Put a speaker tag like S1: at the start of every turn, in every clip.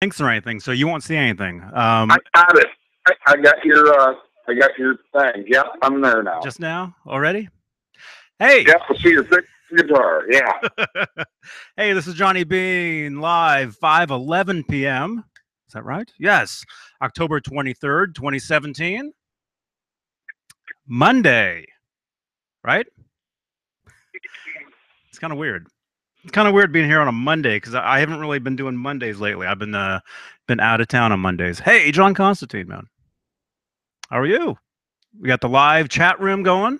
S1: links or anything, so you won't see anything.
S2: I got it. I got your thing. Yep, I'm there now.
S1: Just now already. Hey,
S2: Yep, I see your big guitar. Yeah.
S1: hey, this is Johnny Beane live 5:11 p.m. Is that right? Yes, October 23rd, 2017, Monday. Right? It's kind of weird. It's kind of weird being here on a Monday because I haven't really been doing Mondays lately. I've been out of town on Mondays. Hey, John Constantine, man, how are you? We got the live chat room going.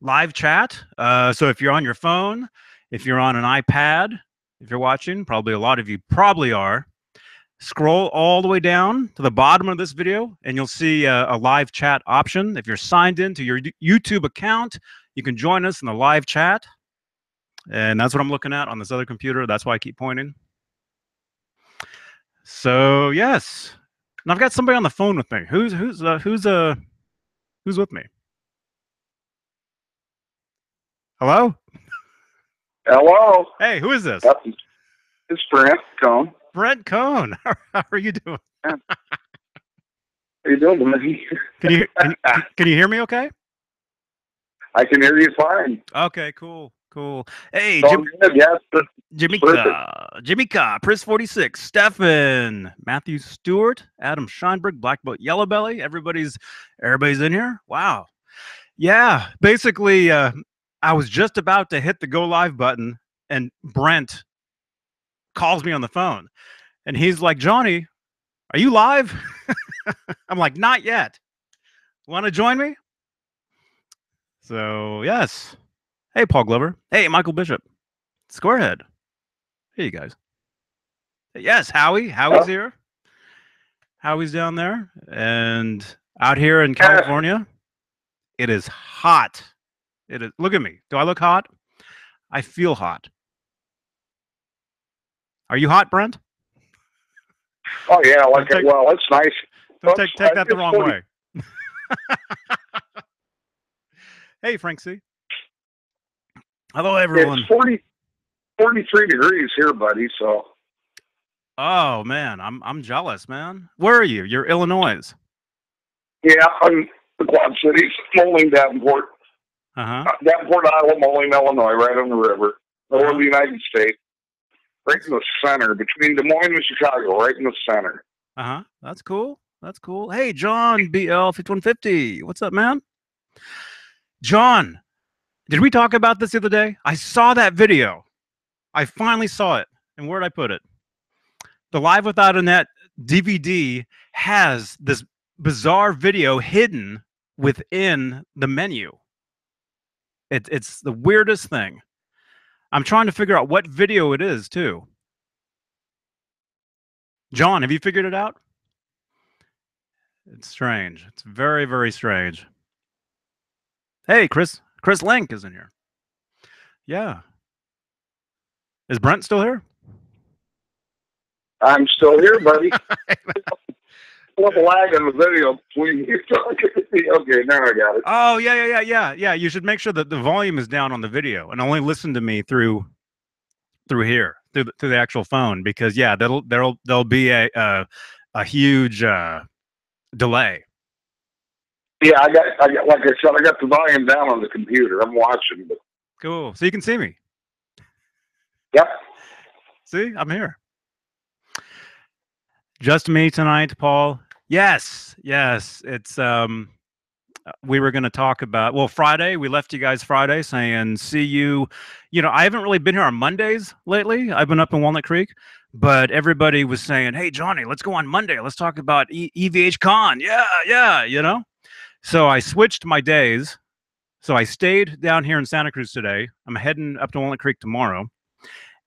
S1: Live chat. So if you're on your phone, if you're on an iPad, if you're watching, probably a lot of you probably are. Scroll all the way down to the bottom of this video, and you'll see a live chat option. If you're signed into your YouTube account, you can join us in the live chat. And that's what I'm looking at on this other computer. That's why I keep pointing. So yes, and I've got somebody on the phone with me. Who's with me? Hello?
S2: Hello.
S1: Hey, who is this?
S2: Yep. It's Brent Cone.
S1: Brent Cohn. How are you doing?
S2: Yeah. How you doing, man?
S1: Can you hear me okay?
S2: I can hear you fine.
S1: Okay, cool. Hey, Jimmy Ka, Pris 46, Stefan, Matthew Stewart, Adam Scheinberg, Black Boat Yellow Belly. Everybody's in here. Wow. Yeah, basically, I was just about to hit the go live button, and Brent calls me on the phone, and he's like, "Johnny, are you live?" I'm like, "Not yet. Want to join me?" So yes. Hey, Paul Glover. Hey, Michael Bishop. Squarehead. Hey, you guys. Yes, Howie. Howie's here. Howie's down there. And out here in California, it is hot. It is. Look at me. Do I look hot? I feel hot. Are you hot, Brent?
S2: Oh, yeah. Well, it's nice.
S1: Don't take that the wrong way. Hey, Frank C. Hello, everyone.
S2: It's 43 degrees here, buddy, so.
S1: Oh, man. I'm jealous, man. Where are you? You're Illinois.
S2: Yeah, I'm the Quad Cities, Moline, Davenport. Davenport, Iowa, Moline, Illinois, right on the river. Middle of the United States. Right in the center, between Des Moines and Chicago, right in the center.
S1: That's cool. Hey, John BL 5150. What's up, man? John, did we talk about this the other day? I saw that video. I finally saw it. And where'd I put it? The Live Without a Net DVD has this bizarre video hidden within the menu. It's the weirdest thing. I'm trying to figure out what video it is, too. John, have you figured it out? It's strange. It's very, very strange. Hey, Chris Link is in here. Yeah. Is Brent still here?
S2: I'm still here, buddy. What's the lag in the video between you talking to me? Okay, now I got it.
S1: Oh, yeah. You should make sure that the volume is down on the video and only listen to me through here, through the actual phone, because yeah, there'll be a huge delay.
S2: Yeah, I got like I said, I got the volume down on the computer. I'm watching, but
S1: cool. So you can see me.
S2: Yep.
S1: See, I'm here. Just me tonight, Paul. Yes. It's we were going to talk about, well, Friday. We left you guys Friday saying see you. You know, I haven't really been here on Mondays lately. I've been up in Walnut Creek, but everybody was saying, "Hey, Johnny, let's go on Monday. Let's talk about EVH Con." Yeah. You know. So I switched my days. So I stayed down here in Santa Cruz today. I'm heading up to Walnut Creek tomorrow.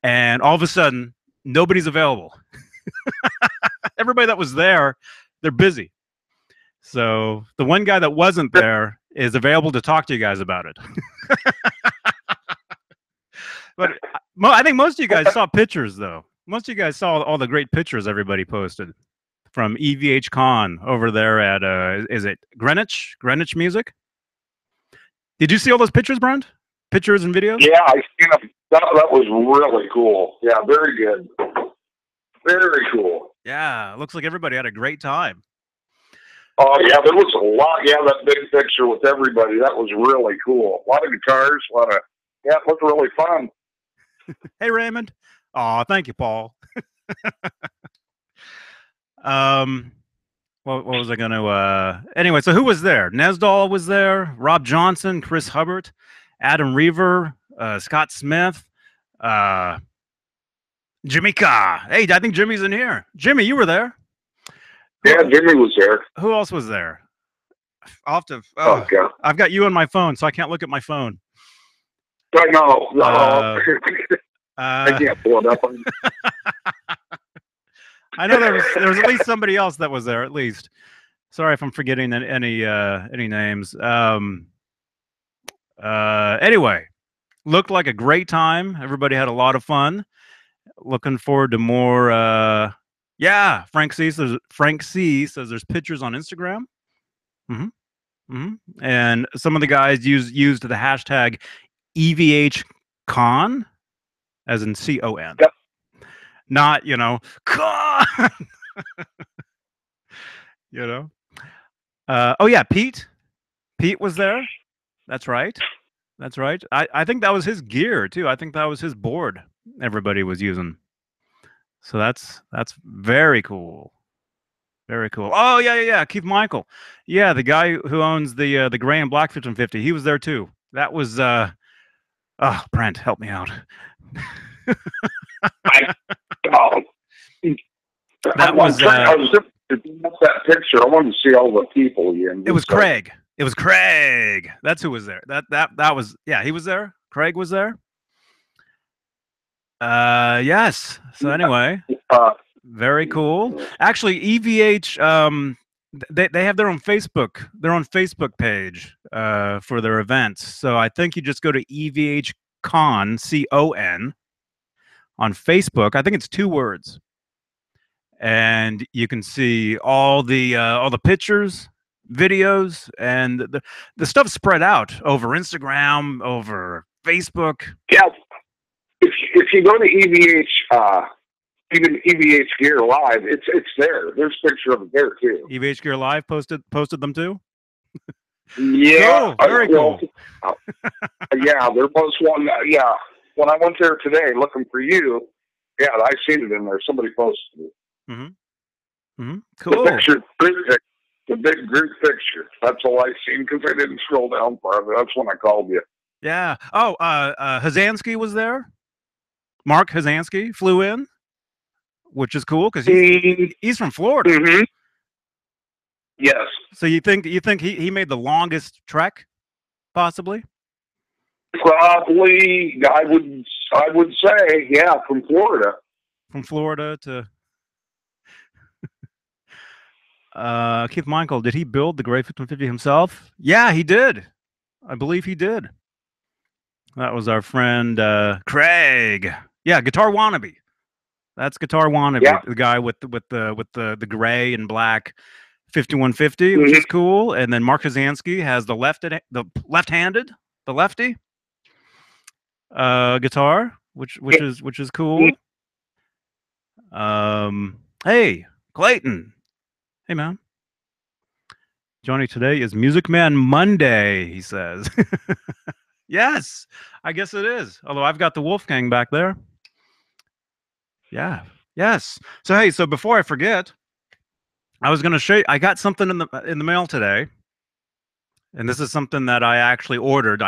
S1: And all of a sudden, nobody's available. Everybody that was there, they're busy. So the one guy that wasn't there is available to talk to you guys about it. But I think most of you guys saw pictures, though. Most of you guys saw all the great pictures everybody posted from EVH Con over there at, is it Greenwich Music? Did you see all those pictures, Brent? Pictures and videos?
S2: Yeah, I seen them. That was really cool. Yeah, very good. Very cool.
S1: Yeah, looks like everybody had a great time.
S2: Oh, yeah, there was a lot. Yeah, that big picture with everybody, that was really cool. A lot of guitars, yeah, it looked really fun.
S1: Hey, Raymond. Oh, thank you, Paul. What was I going to, anyway, so who was there? Nesdal was there, Rob Johnson, Chris Hubbard, Adam Reaver, Scott Smith, Jimmy Ka. Hey, I think Jimmy's in here. Jimmy, you were there.
S2: Yeah, Jimmy was there.
S1: Who else was there? I'll have to.
S2: Okay.
S1: I've got you on my phone, so I can't look at my phone.
S2: I know. I can't pull it up.
S1: I know there was at least somebody else that was there. At least. Sorry if I'm forgetting any names. Anyway, looked like a great time. Everybody had a lot of fun. Looking forward to more. Yeah, Frank C says there's pictures on Instagram. And some of the guys used the hashtag EVHCon, as in CON.
S2: Yep.
S1: Not, con. Oh yeah, Pete was there. That's right. I think that was his gear too. I think that was his board everybody was using. So that's very cool. Very cool. Oh yeah. Keith Michael. Yeah, the guy who owns the gray and black 1550. He was there too. That was Brent, help me out.
S2: That was that picture. I wanted to see all the people again.
S1: It was Craig. It was Craig. That's who was there. That was, yeah, he was there. Craig was there. Yes. So anyway, very cool. Actually, EVH, they have their own Facebook page for their events. So I think you just go to EVH Con, CON, on Facebook. I think it's 2 words, and you can see all the pictures, videos, and the stuff spread out over Instagram, over Facebook.
S2: Yeah, if you go to EVH, even EVH Gear Live, it's there. There's a picture of it there too.
S1: EVH Gear Live posted them too.
S2: Yeah,
S1: cool. Very cool.
S2: Yeah, there was one. Yeah, when I went there today looking for you, yeah, I seen it in there. Somebody posted it.
S1: Cool.
S2: The big group picture. That's all I seen because I didn't scroll down far. That's when I called you.
S1: Yeah. Oh, Hazansky was there. Mark Hazansky flew in, which is cool because he's from Florida.
S2: Mm-hmm. Yes.
S1: So you think he made the longest trek, possibly?
S2: Probably, I would say, yeah, from Florida.
S1: From Florida to Keith Michael, did he build the Gray 1550 himself? Yeah, he did. I believe he did. That was our friend Craig. Yeah, Guitar Wannabe. That's Guitar Wannabe, yeah. The guy with the gray and black 5150, which is cool. And then Mark Hazansky has the left-handed, the lefty guitar, which is cool. Hey, Clayton. Hey, man. Johnny, today is Music Man Monday, he says. Yes, I guess it is. Although I've got the Wolfgang back there. Yeah. Yes. So, hey, so before I forget, I was going to show you, I got something in the mail today. And this is something that I actually ordered.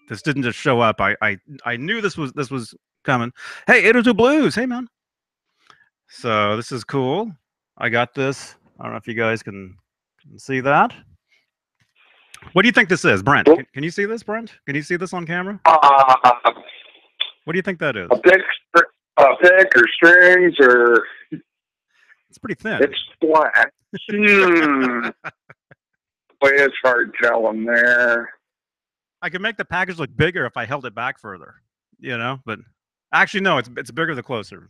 S1: This didn't just show up. I knew this was coming. Hey, 802 Blues. Hey, man. So this is cool. I got this. I don't know if you guys can see that. What do you think this is, Brent? Can you see this, Brent? Can you see this on camera? What do you think that is?
S2: A pick or strings or...
S1: It's pretty thin.
S2: It's flat. Boy, it's hard telling there.
S1: I could make the package look bigger if I held it back further, but actually, no, it's bigger the closer.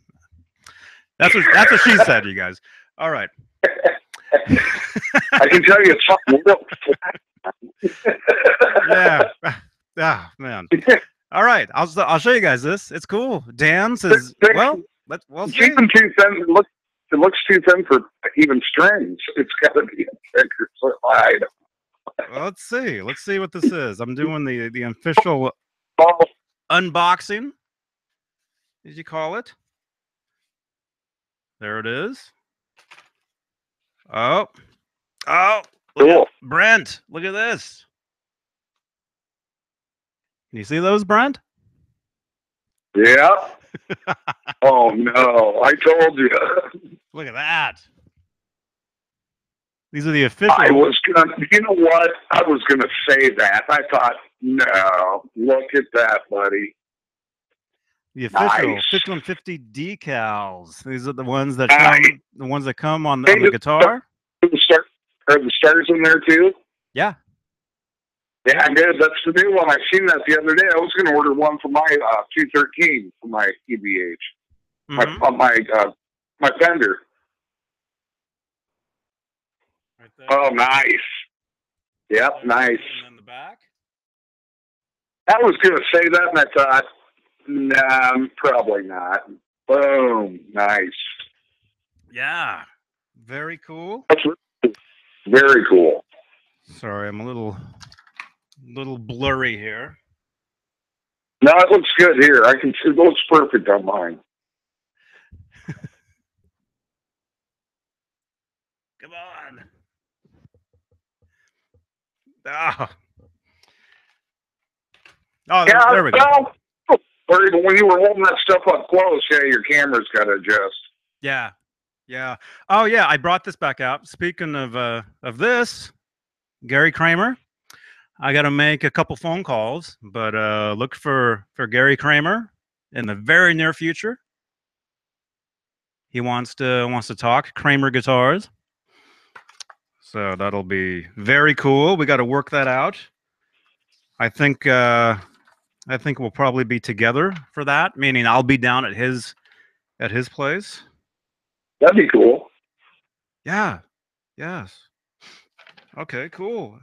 S1: That's what she said, you guys. All right.
S2: I can tell you it's something real flat.
S1: Yeah. Ah, man. All right. I'll show you guys this. It's cool. Dan says, well, we'll see.
S2: Keep them too thin. it looks too thin for even strings. It's got to be a thicker slide.
S1: Well, let's see. Let's see what this is. I'm doing the official unboxing, as you call it. There it is. Oh, look
S2: Cool.
S1: at Brent. Look at this. Can you see those, Brent?
S2: Yeah. Oh no! I told you.
S1: Look at that. These are the official.
S2: I was gonna. You know what? I was gonna say that. I thought, no. Look at that, buddy.
S1: The official
S2: Nice.
S1: 5150 decals. These are the ones that come. The ones that come on the guitar.
S2: Are the stars in there too?
S1: Yeah.
S2: Yeah, good. That's the new one. I seen that the other day. I was going to order one for my 213 for my EVH. My Fender.
S1: Right there.
S2: Oh, nice. Yep, nice.
S1: And then the back.
S2: I was going to say that, and I thought, nah, probably not. Boom, nice.
S1: Yeah, very cool.
S2: That's very cool.
S1: Sorry, I'm a little blurry here.
S2: No, it looks good here. I can see it looks perfect on mine.
S1: Come on. Oh, there we go.
S2: But when you were holding that stuff up close, yeah, your camera's got to adjust.
S1: Yeah. Oh, yeah, I brought this back out. Speaking of this, Gary Kramer, I got to make a couple phone calls, but look for Gary Kramer in the very near future. He wants to talk Kramer Guitars. So that'll be very cool. We got to work that out. I think we'll probably be together for that, meaning I'll be down at his place.
S2: That'd be cool.
S1: Yeah. Yes. Okay, cool.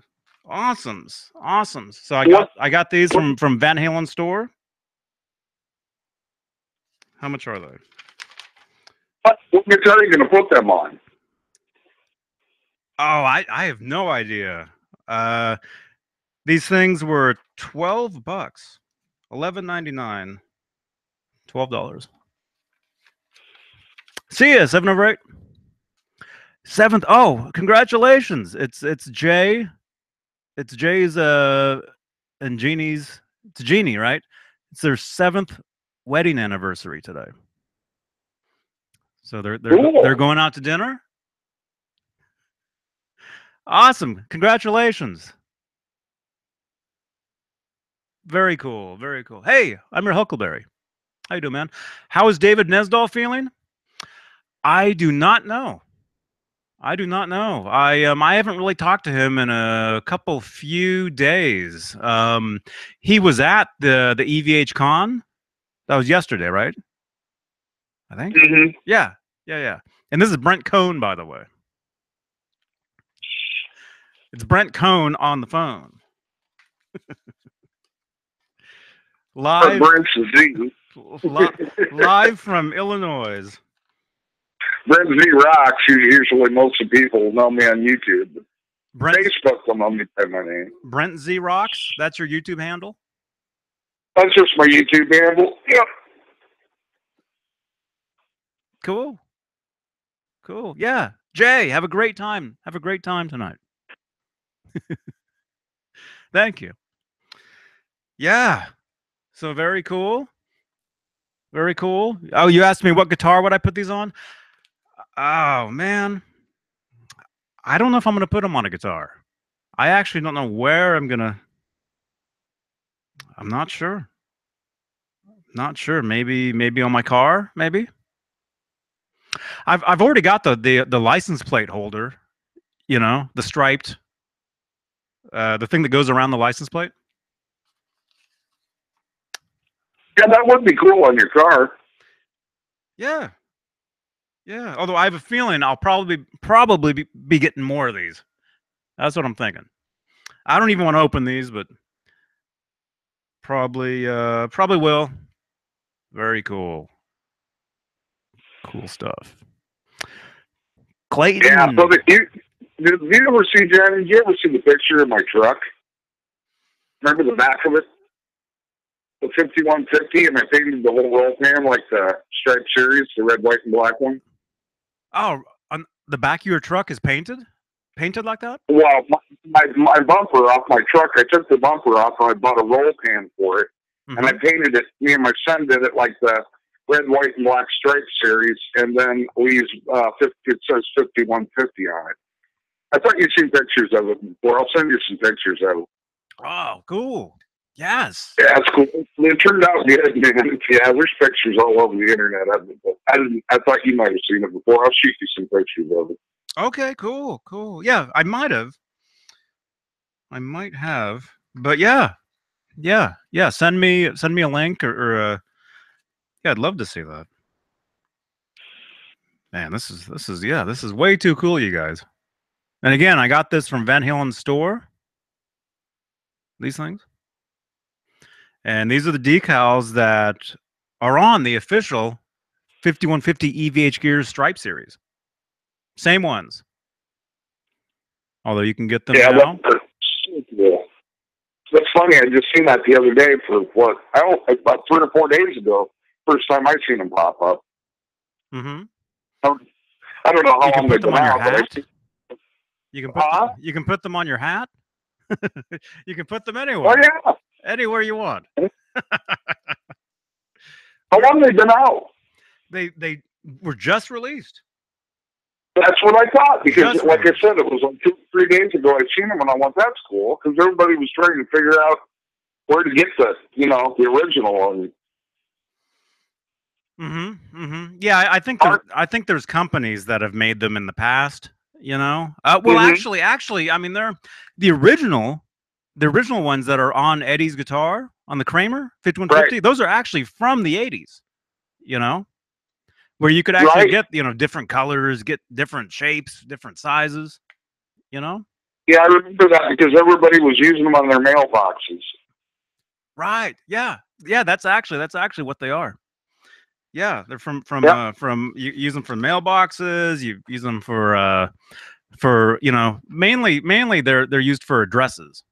S1: Awesome. So I got these from Van Halen store. How much are they?
S2: What guitar are you going to put them on?
S1: Oh, I have no idea. These things were $12, $11.99, $12. See ya, 708. 7th. Oh, congratulations! It's Jay. It's Jay's and Jeannie's. It's Jeannie, right? It's their 7th wedding anniversary today. So they're going out to dinner. Awesome! Congratulations. Very cool. Very cool. Hey, I'm your Huckleberry. How you doing, man? How is David Nesdahl feeling? I do not know. I haven't really talked to him in a few days. He was at the EVH Con. That was yesterday, right? I think.
S2: Mm-hmm.
S1: Yeah. And this is Brent Cohn, by the way. It's Brent Cohn on the phone. Live from Illinois.
S2: Brent Z Rocks. Usually, most of the people know me on YouTube. Facebook will know me by my name.
S1: Brent Z Rocks. That's your YouTube handle.
S2: That's just my YouTube handle. Yep.
S1: Cool. Yeah, Jay. Have a great time. Tonight. Thank you. Yeah. So very cool. Oh, you asked me what guitar would I put these on? Oh, man. I don't know if I'm going to put them on a guitar. I actually don't know where I'm going to. I'm not sure. Maybe on my car, maybe. I've already got the license plate holder, the striped, the thing that goes around the license plate.
S2: Yeah, that would be cool on your car.
S1: Yeah. Although I have a feeling I'll probably be getting more of these. That's what I'm thinking. I don't even want to open these, but probably will. Very cool. Cool stuff. Clayton.
S2: Yeah. So did you ever see, Jen? Did you ever see the picture of my truck? Remember the back of it? The 5150, and I painted the whole roll pan like the Stripe Series, the red, white, and black one.
S1: Oh, on the back of your truck is painted? Painted like that?
S2: Well, my bumper off my truck, I took the bumper off and I bought a roll pan for it. And I painted it, me and my son did it like the red, white, and black Stripe Series, and then we used, it says 5150 on it. I thought you'd seen pictures of it before. I'll send you some pictures of it.
S1: Oh, cool. Yes.
S2: Yeah, it's cool. It turned out good, man. Yeah, there's pictures all over the internet of it, but I thought you might have seen it before. I'll shoot you some pictures of it.
S1: Okay, cool. Yeah, I might have. But yeah. Send me a link or yeah, I'd love to see that. Man, this is way too cool, you guys. And again, I got this from Van Halen's store. These things. And these are the decals that are on the official 5150 EVH Gears Stripe Series. Same ones. Although you can get them now.
S2: That's funny. I just seen that the other day for about 3 or 4 days ago. First time I seen them pop up.
S1: Mm-hmm.
S2: I don't know how long they've been out.
S1: You can put them on your hat. You can put them anywhere.
S2: Oh yeah,
S1: anywhere you want.
S2: How long have they been out?
S1: They were just released.
S2: That's what I thought, because like I said, it was like 2 or 3 days ago I seen them, and I went, that's cool, because everybody was trying to figure out where to get the original one.
S1: Yeah, I think there's companies that have made them in the past. Actually, I mean, they're the original ones that are on Eddie's guitar on the Kramer 5150. Right. Those are actually from the 80s. Where you could actually get different colors, get different shapes, different sizes. Yeah,
S2: I remember that because everybody was using them on their mailboxes.
S1: Right. Yeah. That's actually what they are. Yeah, they're from you use them for mailboxes. You use them for mainly they're used for addresses,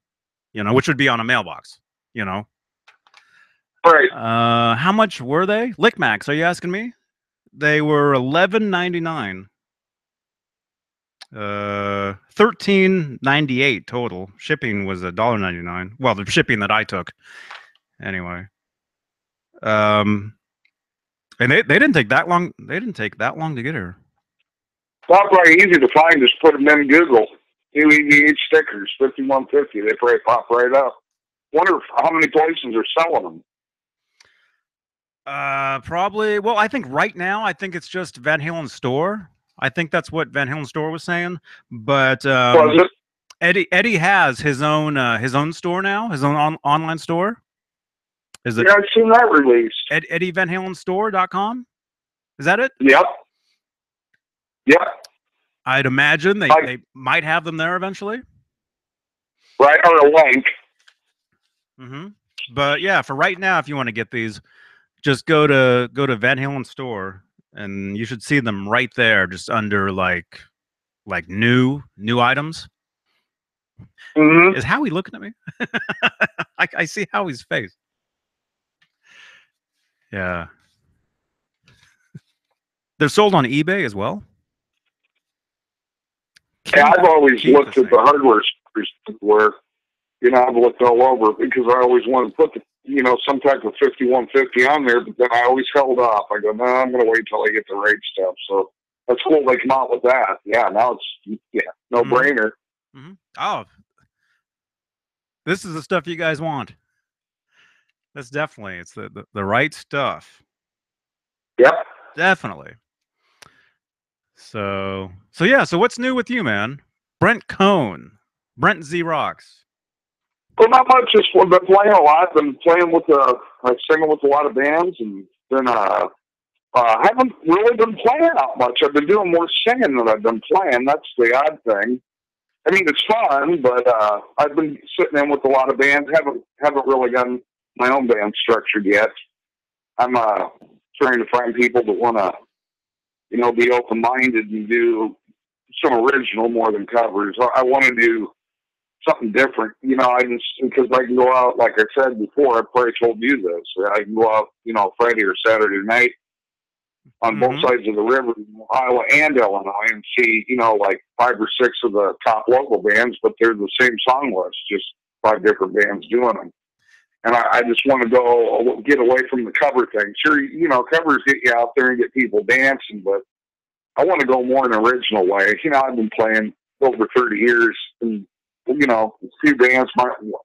S1: which would be on a mailbox.
S2: Right.
S1: How much were they? Lick Max? Are you asking me? They were $11.99. $13.98 total. Shipping was $1.99. Well, the shipping that I took, anyway. And they didn't take that long. They didn't take that long to get here.
S2: Probably easy to find. Just put them in Google. New EVH stickers, 5150. They probably pop right up. Wonder how many places are selling them.
S1: Probably. Well, I think right now, I think it's just Van Halen store. I think that's what Van Halen store was saying. But Eddie has his own store now, his own online store. Is it?
S2: Yeah, I've seen that released.
S1: EddieVanHalenStore.com. Is that it?
S2: Yep.
S1: I'd imagine they might have them there eventually.
S2: Right, or a link.
S1: But yeah, for right now, if you want to get these, just go to Van Halen store, and you should see them right there, just under like new items. Is Howie looking at me? I see Howie's face. Yeah. They're sold on eBay as well.
S2: Yeah, I've always looked at the hardware stores where, I've looked all over because I always wanted to put some type of 5150 on there, but then I always held off. I go, no, I'm going to wait till I get the right stuff. So that's cool they come out with that. Yeah, now it's no brainer.
S1: Oh, this is the stuff you guys want. That's definitely, it's the right stuff.
S2: Yep.
S1: Definitely. So what's new with you, man? Brent Cohn, Brent Z Rocks.
S2: Well, not much. Just been playing a lot. Been playing singing with a lot of bands, and then haven't really been playing out much. I've been doing more singing than I've been playing. That's the odd thing. I mean, it's fun, but I've been sitting in with a lot of bands. Haven't really gotten my own band structured yet. I'm trying to find people that want to, be open-minded and do some original more than covers. I want to do something different. You know, I just, because I can go out, like I said before, I probably told you this, I can go out, you know, Friday or Saturday night on both sides of the river in Iowa and Illinois and see, you know, like 5 or 6 of the top local bands, but they're the same song list, just 5 different bands doing them. And I just want to go get away from the cover thing. Sure, you know, covers get you out there and get people dancing, but I want to go more an original way. You know, I've been playing over 30 years and, you know, a few bands,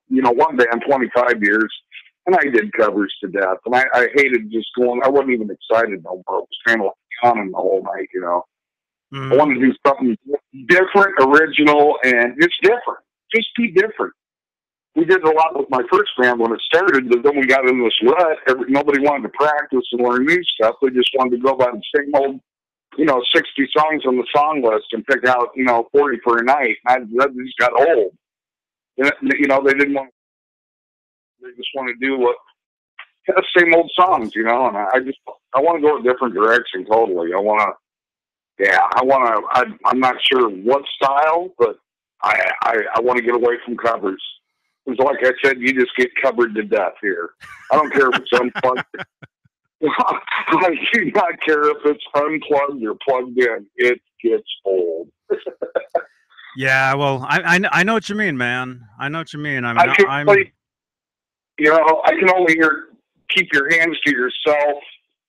S2: you know, one band 25 years. And I did covers to death. And I hated just going, I wasn't even excited no more. It was kind of like yawning the whole night, you know. I wanted to do something different, original, and just different. Just be different. We did a lot with my first band when it started, but then we got in this rut. Nobody wanted to practice and learn new stuff. They just wanted to go by the same old, you know, 60 songs on the song list and pick out, you know, 40 for a night. And that just got old. And, you know, they didn't want to. They just want to do what the same old songs, you know. And I want to go a different direction totally. I'm not sure what style, but I want to get away from covers. Because like I said, you just get covered to death here. I don't care if it's unplugged. I do not care if it's unplugged or plugged in. It gets old.
S1: Yeah, well, I know what you mean, man. I know what you mean.
S2: You know, I can only keep your hands to yourself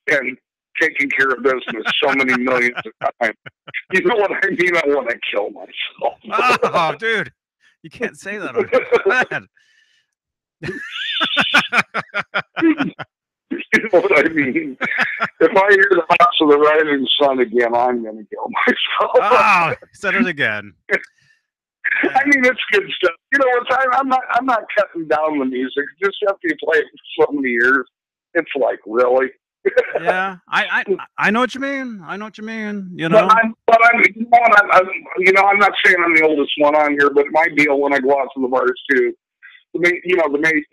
S2: and taking care of business so many millions of times. You know what I mean? I want to kill myself.
S1: Oh, dude, you can't say that on
S2: You know what I mean? If I hear the House of the Rising Sun again, I'm going to kill myself.
S1: Oh, said it again.
S2: I mean, it's good stuff. You know, I'm not cutting down the music. Just after you play it for so many years, it's like, really?
S1: Yeah, I know what you mean. I know what you mean. You know,
S2: I'm not saying I'm the oldest one on here, but my deal when I go out to the bars too, the main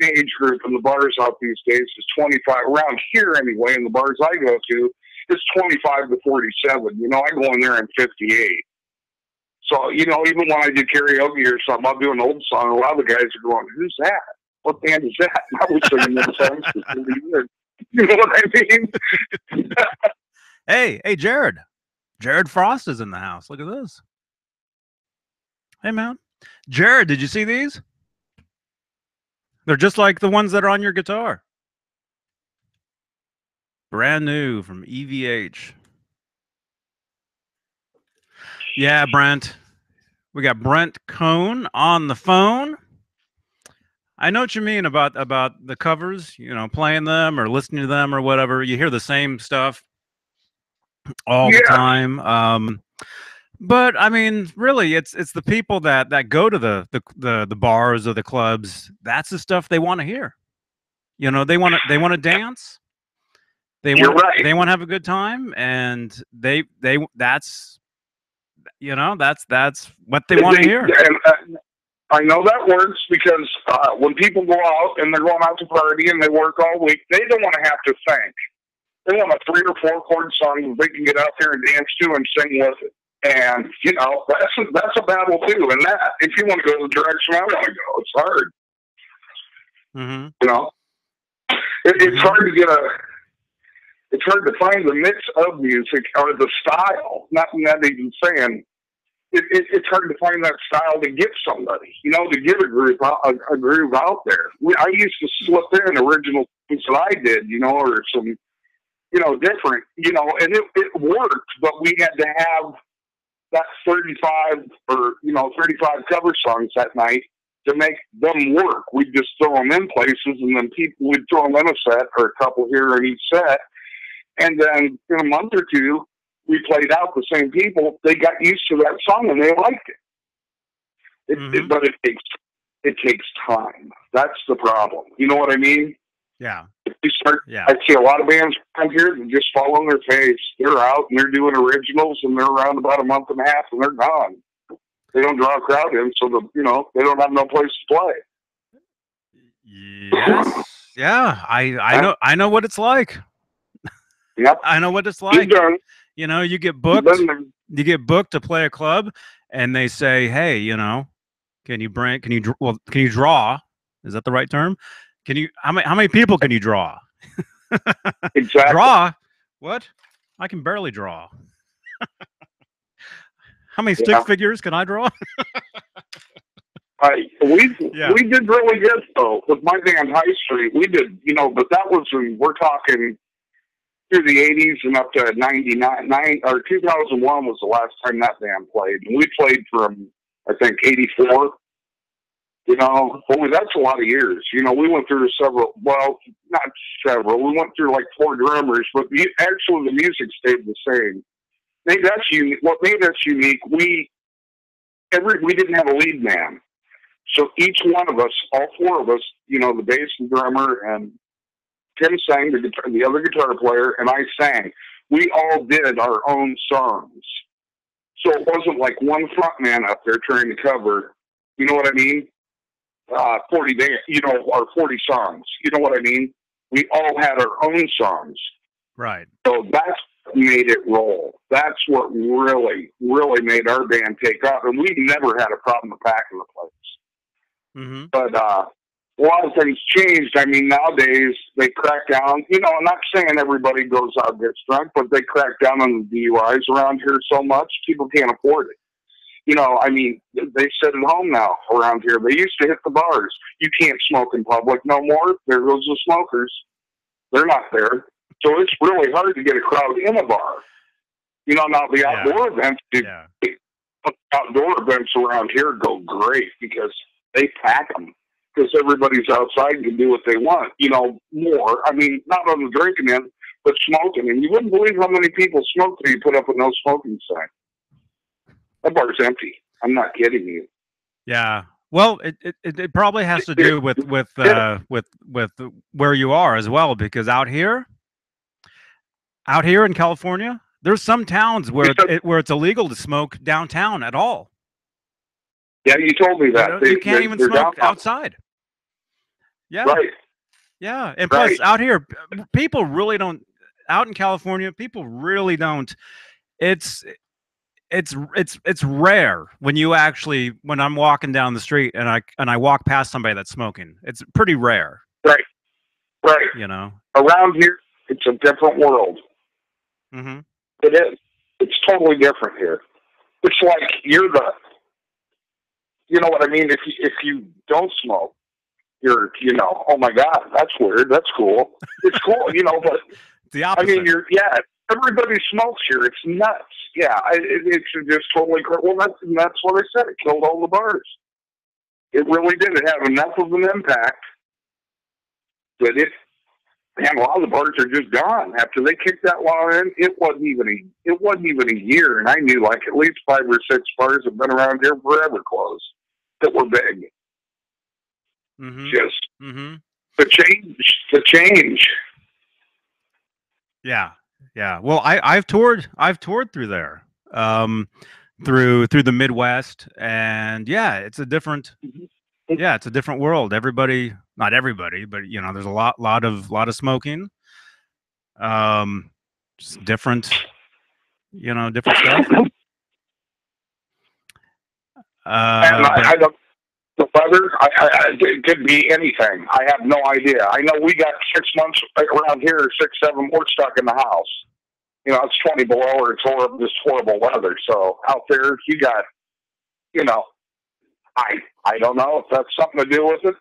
S2: age group in the bars out these days is 25 around here anyway. In the bars I go to, it's 25 to 47. You know, I go in there in 58. So, you know, even when I do karaoke or something, I'll do an old song. A lot of the guys are going, "Who's that? What band is that?" And I was singing those songs for 30 years. You know what I mean?
S1: Hey, Jared. Jared Frost is in the house. Look at this. Hey, man. Jared, did you see these? They're just like the ones that are on your guitar. Brand new from EVH. Yeah, Brent. We got Brent Cohn on the phone. I know what you mean about the covers, you know, playing them or listening to them or whatever. You hear the same stuff all the time. But I mean, really, it's the people that go to the bars or the clubs. That's the stuff they want to hear. You know, they want to dance. They want to have a good time, and that's what they want to hear.
S2: And, I know that works because when people go out and they're going out to party and they work all week, they don't want to have to think. They want a 3 or 4 chord song that they can get out there and dance to and sing with it. And, you know, that's a battle too. And that, if you want to go the direction I want to go, it's hard.
S1: Mm-hmm.
S2: You know, it's hard to it's hard to find the mix of music or the style. Not even saying it's hard to find that style to give somebody, you know, to give a groove out there. I used to slip in original things that I did, you know, or some, you know, different, you know, and it worked, but we had to have that 35 cover songs that night to make them work. We'd just throw them in places, and then people would throw them in a set or a couple here in each set. And then in a month or two, we played out the same people. They got used to that song and they liked it. But it takes time. That's the problem. You know what I mean?
S1: Yeah.
S2: I see a lot of bands around here that just fall on their face. They're out and they're doing originals, and they're around about a month and a half, and they're gone. They don't draw a crowd in, so they don't have no place to play.
S1: Yes. Yeah. I know what it's like.
S2: Yep.
S1: I know what it's like. You know, you get booked. you get booked to play a club, and they say, "Hey, can you draw? Is that the right term? How many people can you draw?"
S2: Exactly.
S1: Draw? What? I can barely draw. How many stick figures can I draw?
S2: We did really good though with my band High Street. We did, but that was we're talking through the 80s and up to 99, or 2001 was the last time that band played. And we played from, I think, 84. Only that's a lot of years. We went through not several. We went through like 4 drummers, but actually the music stayed the same. Maybe that's unique. What made us unique, we didn't have a lead man. So each one of us, all 4 of us, the bass and drummer, and Tim sang, the other guitar player, and I sang. We all did our own songs. So it wasn't like one front man up there trying to cover, you know what I mean? 40 days, or 40 songs. You know what I mean? We all had our own songs.
S1: Right.
S2: So that's what made it roll. That's what really, really made our band take off. And we never had a problem with packing the place.
S1: Mm-hmm.
S2: But a lot of things changed. I mean, nowadays they crack down. I'm not saying everybody goes out and gets drunk, but they crack down on the DUIs around here so much, people can't afford it. I mean, they sit at home now around here. They used to hit the bars. You can't smoke in public no more. There goes the smokers. They're not there. So it's really hard to get a crowd in a bar. Now the outdoor events, outdoor events around here go great because they pack them. Because everybody's outside and can do what they want. More. I mean, not on the drinking end, but smoking. And you wouldn't believe how many people smoke till you put up a no smoking sign. That bar's empty. I'm not kidding you.
S1: Yeah. Well, it probably has to do with where you are as well, because out here in California, there's some towns where it's illegal to smoke downtown at all.
S2: Yeah, you told me that.
S1: You can't even smoke outside. Yeah.
S2: Right.
S1: Yeah. And plus out here, people really don't, out in California, people really don't. It's rare when I'm walking down the street and I walk past somebody that's smoking. It's pretty rare.
S2: Right. Around here, it's a different world.
S1: Mm-hmm.
S2: It is. It's totally different here. It's like you know what I mean? If you don't smoke, you're, oh my God, that's weird. That's cool. It's cool, but
S1: the opposite.
S2: I mean, everybody smokes here. It's nuts. Yeah, it's just totally crazy. Well, that's what I said. It killed all the bars. It really did. It had enough of an impact that a lot of the bars are just gone. After they kicked that law in, it wasn't even a year, and I knew like at least 5 or 6 bars have been around here forever closed that were big.
S1: Mm-hmm.
S2: Just
S1: the
S2: change.
S1: Yeah. Yeah. Well, I've toured through there, through the Midwest, and it's a different world. Not everybody, but there's a lot of smoking. Just different stuff.
S2: I don't. The weather, it could be anything. I have no idea. I know we got 6 months around here, 6, 7, we're stuck in the house. It's 20 below or it's horrible weather. So out there, you got, I don't know if that's something to do with it.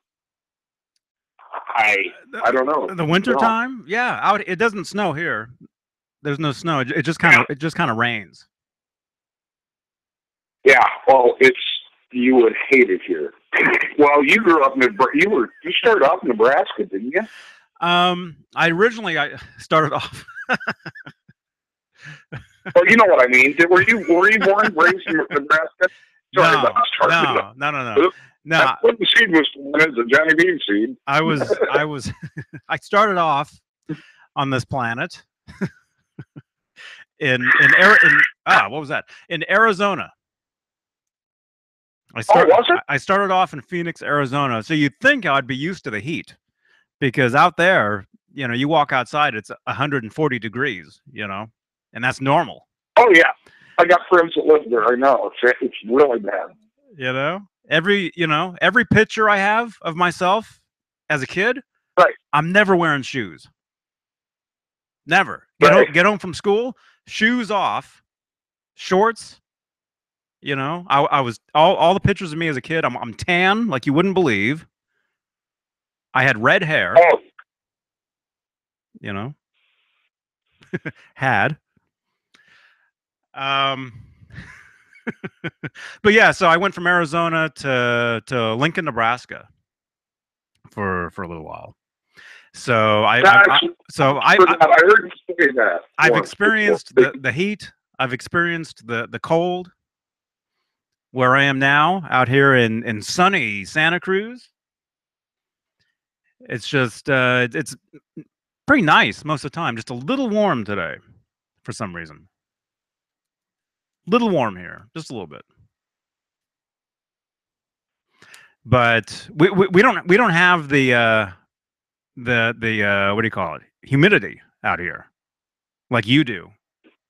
S2: I don't know.
S1: The winter time, it doesn't snow here. There's no snow. It just kind of rains.
S2: Yeah, well, you would hate it here. Well, you grew up in you started off in Nebraska, didn't you?
S1: I started off.
S2: Well, you know what I mean. Were you born raised in Nebraska?
S1: No.
S2: That's what the seed was born as, a Johnny Beane seed.
S1: I started off on this planet in what was that? In Arizona. I started off in Phoenix, Arizona. So you'd think I'd be used to the heat, because out there, you walk outside, it's 140 degrees, and that's normal.
S2: Oh yeah. I got friends that live there. I know it's really bad.
S1: Every picture I have of myself as a kid,
S2: right?
S1: I'm never wearing shoes. Never. Get home from school, shoes off, shorts. I was all the pictures of me as a kid. I'm tan like you wouldn't believe. I had red hair.
S2: Oh.
S1: Had. But yeah, so I went from Arizona to Lincoln, Nebraska for a little while. So I heard you
S2: say that.
S1: I've experienced the heat. I've experienced the cold. Where I am now, out here in sunny Santa Cruz, it's just it's pretty nice most of the time. Just a little warm today, for some reason. Little warm here, just a little bit. But we don't have the what do you call it? Humidity out here, like you do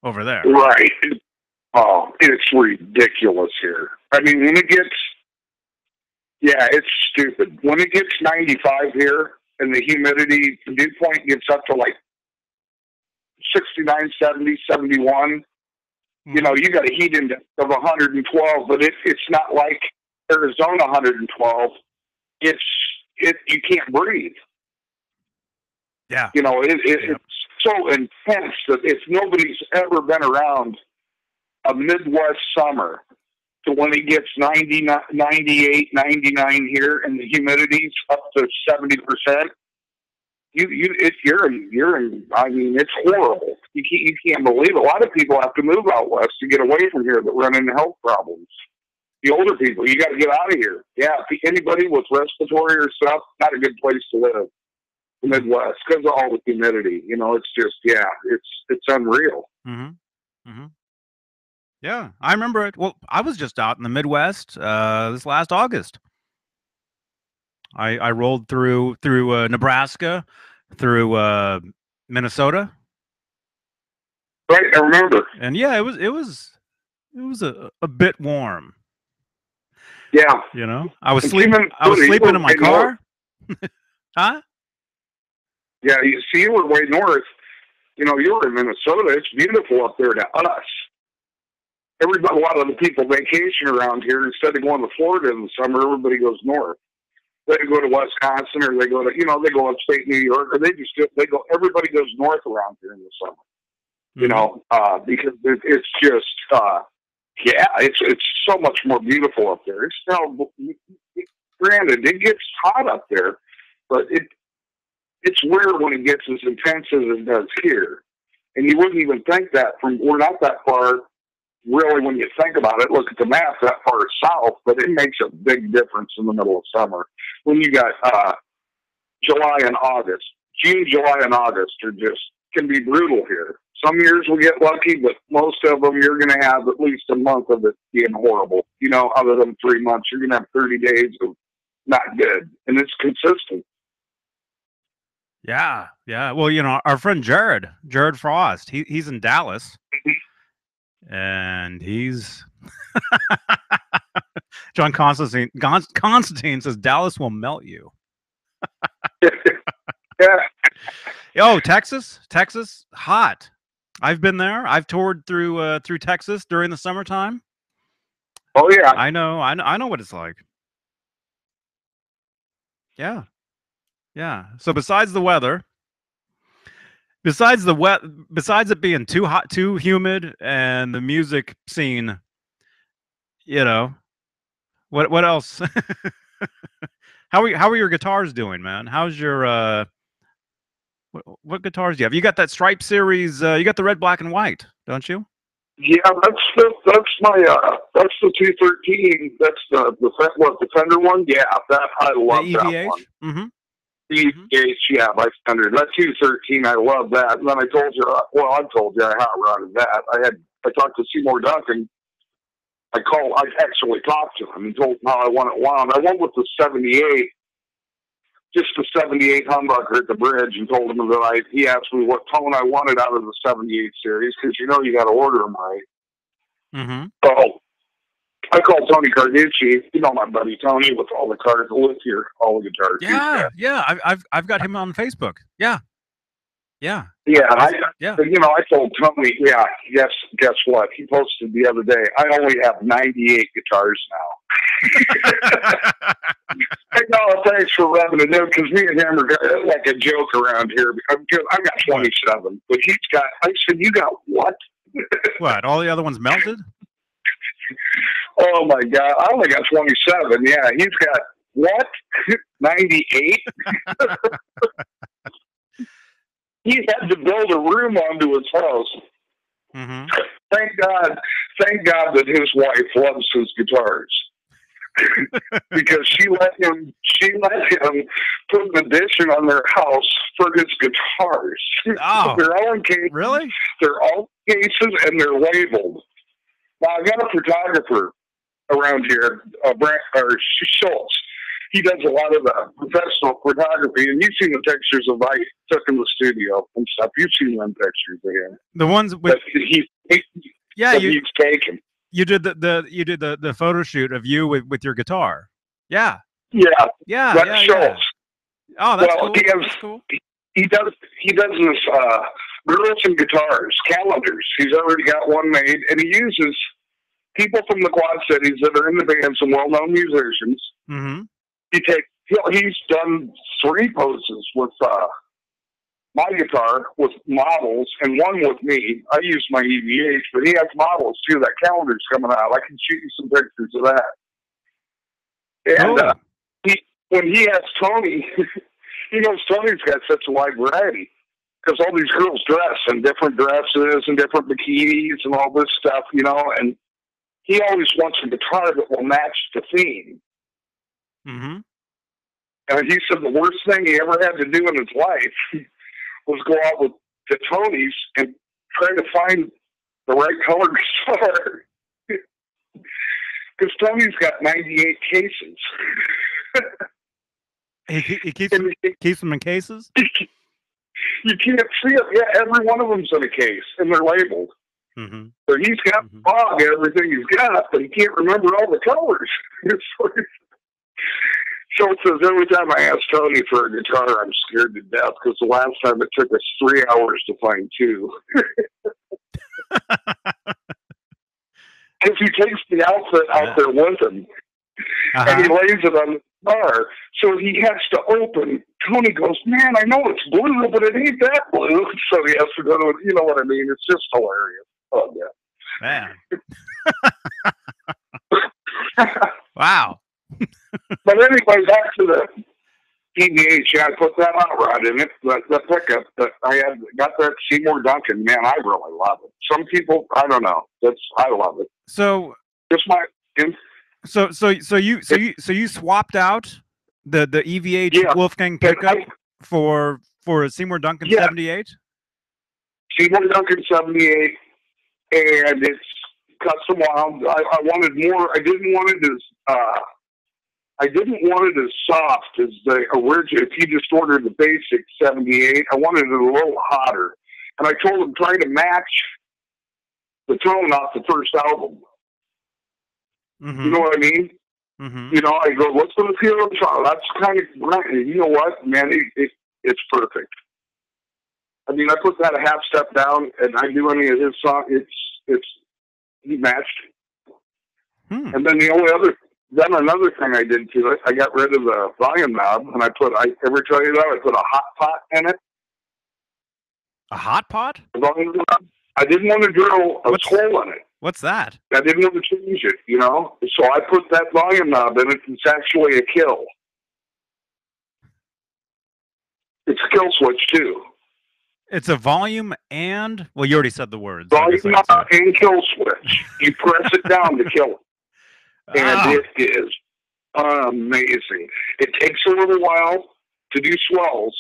S1: over there.
S2: Right. Oh, it's ridiculous here. I mean, when it gets, it's stupid. When it gets 95 here and the humidity, the dew point gets up to like 69, 70, 71, you got a heat index of 112, but it's not like Arizona 112. You can't breathe.
S1: Yeah.
S2: It's so intense that if nobody's ever been around a Midwest summer to when it gets 90, 98, 99 here and the humidity's up to 70%, I mean, it's horrible. You can't believe it. A lot of people have to move out west to get away from here that run into health problems. The older people, you got to get out of here. Yeah, anybody with respiratory or stuff, not a good place to live. The Midwest, because of all the humidity. It's just, it's unreal.
S1: Mm-hmm. Mm-hmm. Yeah, I remember it. Well, I was just out in the Midwest this last August. I rolled through Nebraska, through Minnesota.
S2: Right, I remember.
S1: And yeah, it was a bit warm.
S2: Yeah,
S1: I was sleeping in my car. Huh?
S2: Yeah, you were way north. You were in Minnesota. It's beautiful up there to us. A lot of the people vacation around here. Instead of going to Florida in the summer, everybody goes north. They go to Wisconsin, or they go to they go upstate New York, or everybody goes north around here in the summer. Because it's just it's so much more beautiful up there. It's now, granted, it gets hot up there, but it's rare when it gets as intense as it does here. And you wouldn't even think that we're not that far, really, when you think about it. Look at the map, that far south, but it makes a big difference in the middle of summer. When you got July and August. June, July, and August can be brutal here. Some years we get lucky, but most of them you're going to have at least a month of it being horrible. Other than 3 months, you're going to have 30 days of not good, and it's consistent.
S1: Yeah. Well, our friend Jared Frost, he's in Dallas, and he's John Constantine says Dallas will melt you.
S2: Yeah.
S1: Oh, Texas, hot. I've been there. I've toured through Texas during the summertime.
S2: Oh yeah,
S1: I know what it's like. Yeah. So besides the weather, besides it being too hot, too humid, and the music scene, what else? How are your guitars doing, man? How's your what guitars do you have? You got that Stripe series. You got the red, black, and white, don't you?
S2: Yeah, that's my that's the 213. That's the Fender one. Yeah, that I love
S1: the
S2: that one.
S1: Mm-hmm.
S2: EVH, yeah, by Fender. That 213, I love that. And then I told you, I hot rodded that. I talked to Seymour Duncan. I actually talked to him and told him how I want it wound. I went with the 78. Just the 78 humbucker at the bridge, and told him that he asked me what tone I wanted out of the 78 series, because you got to order them right.
S1: Mm-hmm.
S2: So I called Tony Carducci, you know my buddy Tony with all the cars that live here, all the guitars.
S1: Yeah. I've got him on Facebook. Yeah.
S2: Yeah, I told Tony, guess what? He posted the other day, I only have 98 guitars now. I know, thanks for rubbing it in, because me and him are like a joke around here. I've got 27, but he's got, I said, you got what?
S1: What, all the other ones melted?
S2: Oh my God, I only got 27. Yeah, he's got what? 98? He had to build a room onto his house.
S1: Mm-hmm.
S2: Thank God that his wife loves his guitars. Because she let him put an addition on their house for his guitars.
S1: Oh,
S2: they're all in cases.
S1: Really?
S2: They're all cases and they're labeled. Now I got a photographer around here, Schultz. He does a lot of professional photography, and you've seen the pictures of I took in the studio and stuff. You've seen them pictures of him.
S1: The ones with
S2: he's taken.
S1: You did the photo shoot of you with your guitar. Yeah.
S2: Yeah. That's Schultz.
S1: Oh, that's cool. That's cool.
S2: He does this girls and guitars calendars. He's already got one made, and he uses people from the Quad Cities that are in the band, some well-known musicians.
S1: Mm-hmm.
S2: He's done 3 poses with my guitar with models and one with me. I use my EVH, but he has models too. That calendar's coming out. I can shoot you some pictures of that. And when he has Tony, he knows Tony's got such a wide variety because all these girls dress in different dresses and different bikinis and all this stuff, you know, and he always wants a guitar that will match the theme.
S1: Mm-hmm.
S2: And he said the worst thing he ever had to do in his life was go out with the Tonys and try to find the right color guitar. Because Tony's got 98 cases.
S1: He keeps them in cases?
S2: You can't see it. Yeah, every one of them's in a case, and they're labeled.
S1: Mm-hmm.
S2: So he's got fog and everything he's got, but he can't remember all the colors. So it says every time I ask Tony for a guitar, I'm scared to death because the last time it took us 3 hours to find 2. Because he takes the outfit out there with him, and he lays it on the guitar. So he has to open. Tony goes, man, I know it's blue, but it ain't that blue. So he has to go to, you know what I mean? It's just hilarious. Oh,
S1: yeah. Man. Wow.
S2: But anyway, back to the EVH. I put that hot rod in it, the pickup that I got that Seymour Duncan. Man, I really love it. Some people, I don't know. I love it.
S1: So
S2: just my.
S1: So you swapped out the EVH Wolfgang pickup for a Seymour Duncan 78?
S2: Seymour Duncan 78, and it's custom wound. I wanted more. I didn't want it as soft as the original. If you just ordered the basic 78, I wanted it a little hotter. And I told him, try to match the tone off the first album.
S1: Mm-hmm.
S2: You know what I mean?
S1: Mm-hmm.
S2: You know, I go, what's going to feel on top? That's kind of right. You know what, man? It's perfect. I mean, I put that a half step down, and I do any of his songs. He matched. And then another thing I did to it, I got rid of the volume knob, and I ever tell you that? I put a hot pot in it.
S1: A hot pot?
S2: I didn't want to drill a hole in it.
S1: What's that?
S2: I didn't want to change it, you know? So I put that volume knob in it. It's actually a kill. It's a kill switch, too.
S1: It's a volume and... Well, you already said the words.
S2: Volume knob and kill switch. You press it down to kill it. And it is amazing. It takes a little while to do swells.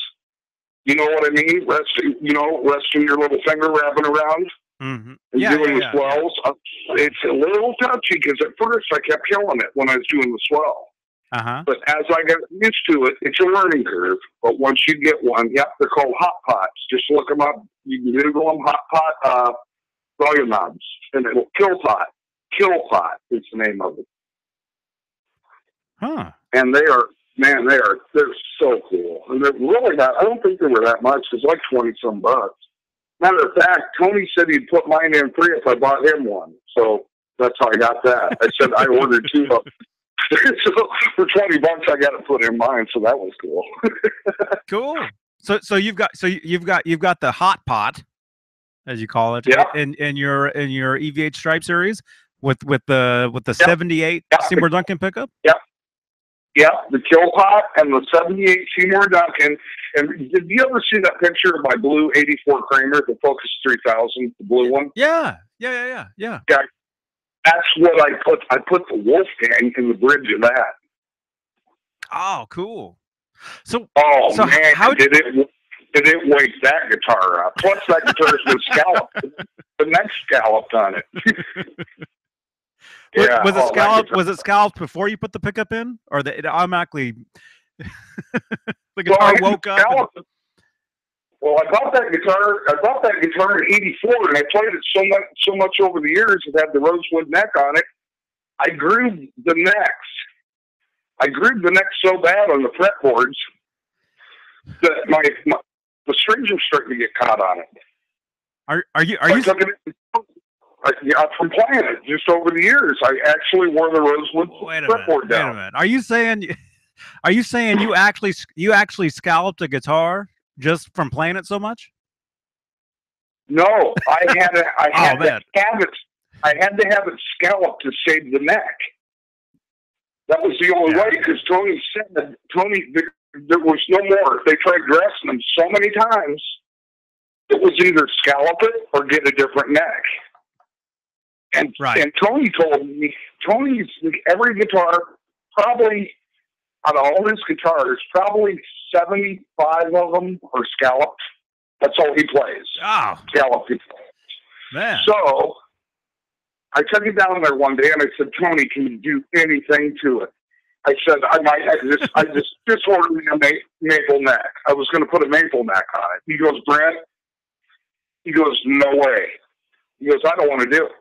S2: You know what I mean? Resting your little finger wrapping around
S1: and
S2: doing the swells. It's a little touchy because at first I kept killing it when I was doing the swell. But as I got used to it, it's a learning curve. But once you get one, they're called hot pots. Just look them up. You can Google them, hot pot volume knobs, and it'll kill pot. Kill Pot is the name of it.
S1: Huh.
S2: And they're so cool. And they're really not, I don't think they were that much. It's like 20 some bucks. Matter of fact, Tony said he'd put mine in free if I bought him one. So that's how I got that. I said I ordered 2 of them. So for 20 bucks, I got to put in mine. So that was cool.
S1: Cool. So you've got the hot pot, as you call it,
S2: yeah.
S1: in your EVH Stripe series with the 78 Seymour Duncan pickup.
S2: Yeah. Yeah, the Kill Pot and the 78 Seymour Duncan. And did you ever see that picture of my blue 84 Kramer, the Focus 3000, the blue one?
S1: Yeah.
S2: That's what I put. I put the Wolfgang in the bridge of that.
S1: Oh, cool. So
S2: man, how did it wake that guitar up? Plus, that guitar's been scalloped. The neck scalloped on it.
S1: Yeah. Was it scalloped? Was it scalloped before you put the pickup in, or it automatically the guitar woke up?
S2: Well, I bought that guitar in '84, and I played it so much over the years. It had the rosewood neck on it. I grooved the necks. I grooved the neck so bad on the fretboards that the strings are starting to get caught on it.
S1: Are you?
S2: From playing it just over the years, I actually wore the rosewood fretboard down.
S1: Wait a minute. Are you saying you actually scalloped a guitar just from playing it so much?
S2: No, I had to have it scalloped to save the neck. That was the only way, because Tony said there was no more. They tried dressing them so many times. It was either scallop it or get a different neck. And Tony told me, every guitar, probably out of all his guitars, probably 75 of them are scalloped. That's all he plays.
S1: Oh.
S2: Scalloped guitars.
S1: Man.
S2: So I took him down there one day and I said, Tony, can you do anything to it? I said, I just ordered me a maple neck. I was going to put a maple neck on it. He goes, Brent, no way. He goes, I don't want to do it.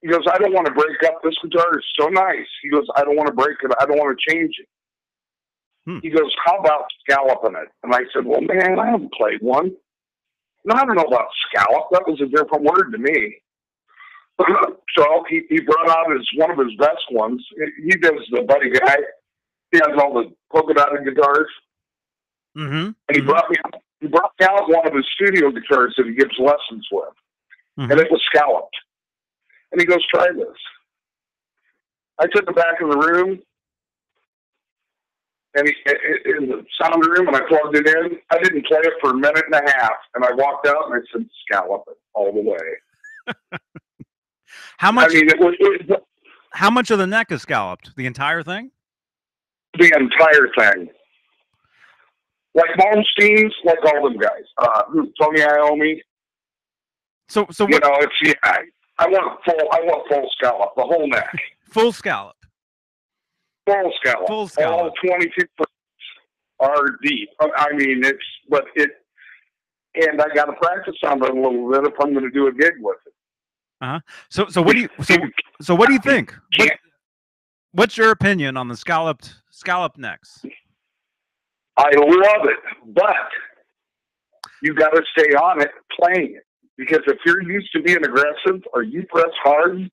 S2: He goes, I don't want to break up. This guitar is so nice. He goes, I don't want to break it. I don't want to change it. He goes, how about scalloping it? And I said, well, man, I haven't played one. No, I don't know about scallop. That was a different word to me. So he brought out one of his best ones. He does the Buddy Guy. He has all the polka dotted guitars.
S1: Mm-hmm.
S2: And he brought me out one of his studio guitars that he gives lessons with. Mm-hmm. And it was scalloped. And he goes, try this. I took it back in the room, and in the sound room, and I plugged it in. I didn't play it for a minute and a half, and I walked out and I said, scallop it all the way.
S1: How much? I mean, how much of the neck is scalloped? The entire thing?
S2: The entire thing. Like Malmsteen's, like all them guys. Tony Iommi.
S1: So
S2: you know, it's I want full scallop, the whole neck.
S1: Full scallop.
S2: Full scallop.
S1: Full scallop.
S2: All 22 are deep. I mean, and I got to practice on it a little bit if I'm going to do a gig with it.
S1: So what do you think? What's your opinion on the scalloped necks?
S2: I love it, but you got to stay on it playing it. Because if you're used to being aggressive or you press hard,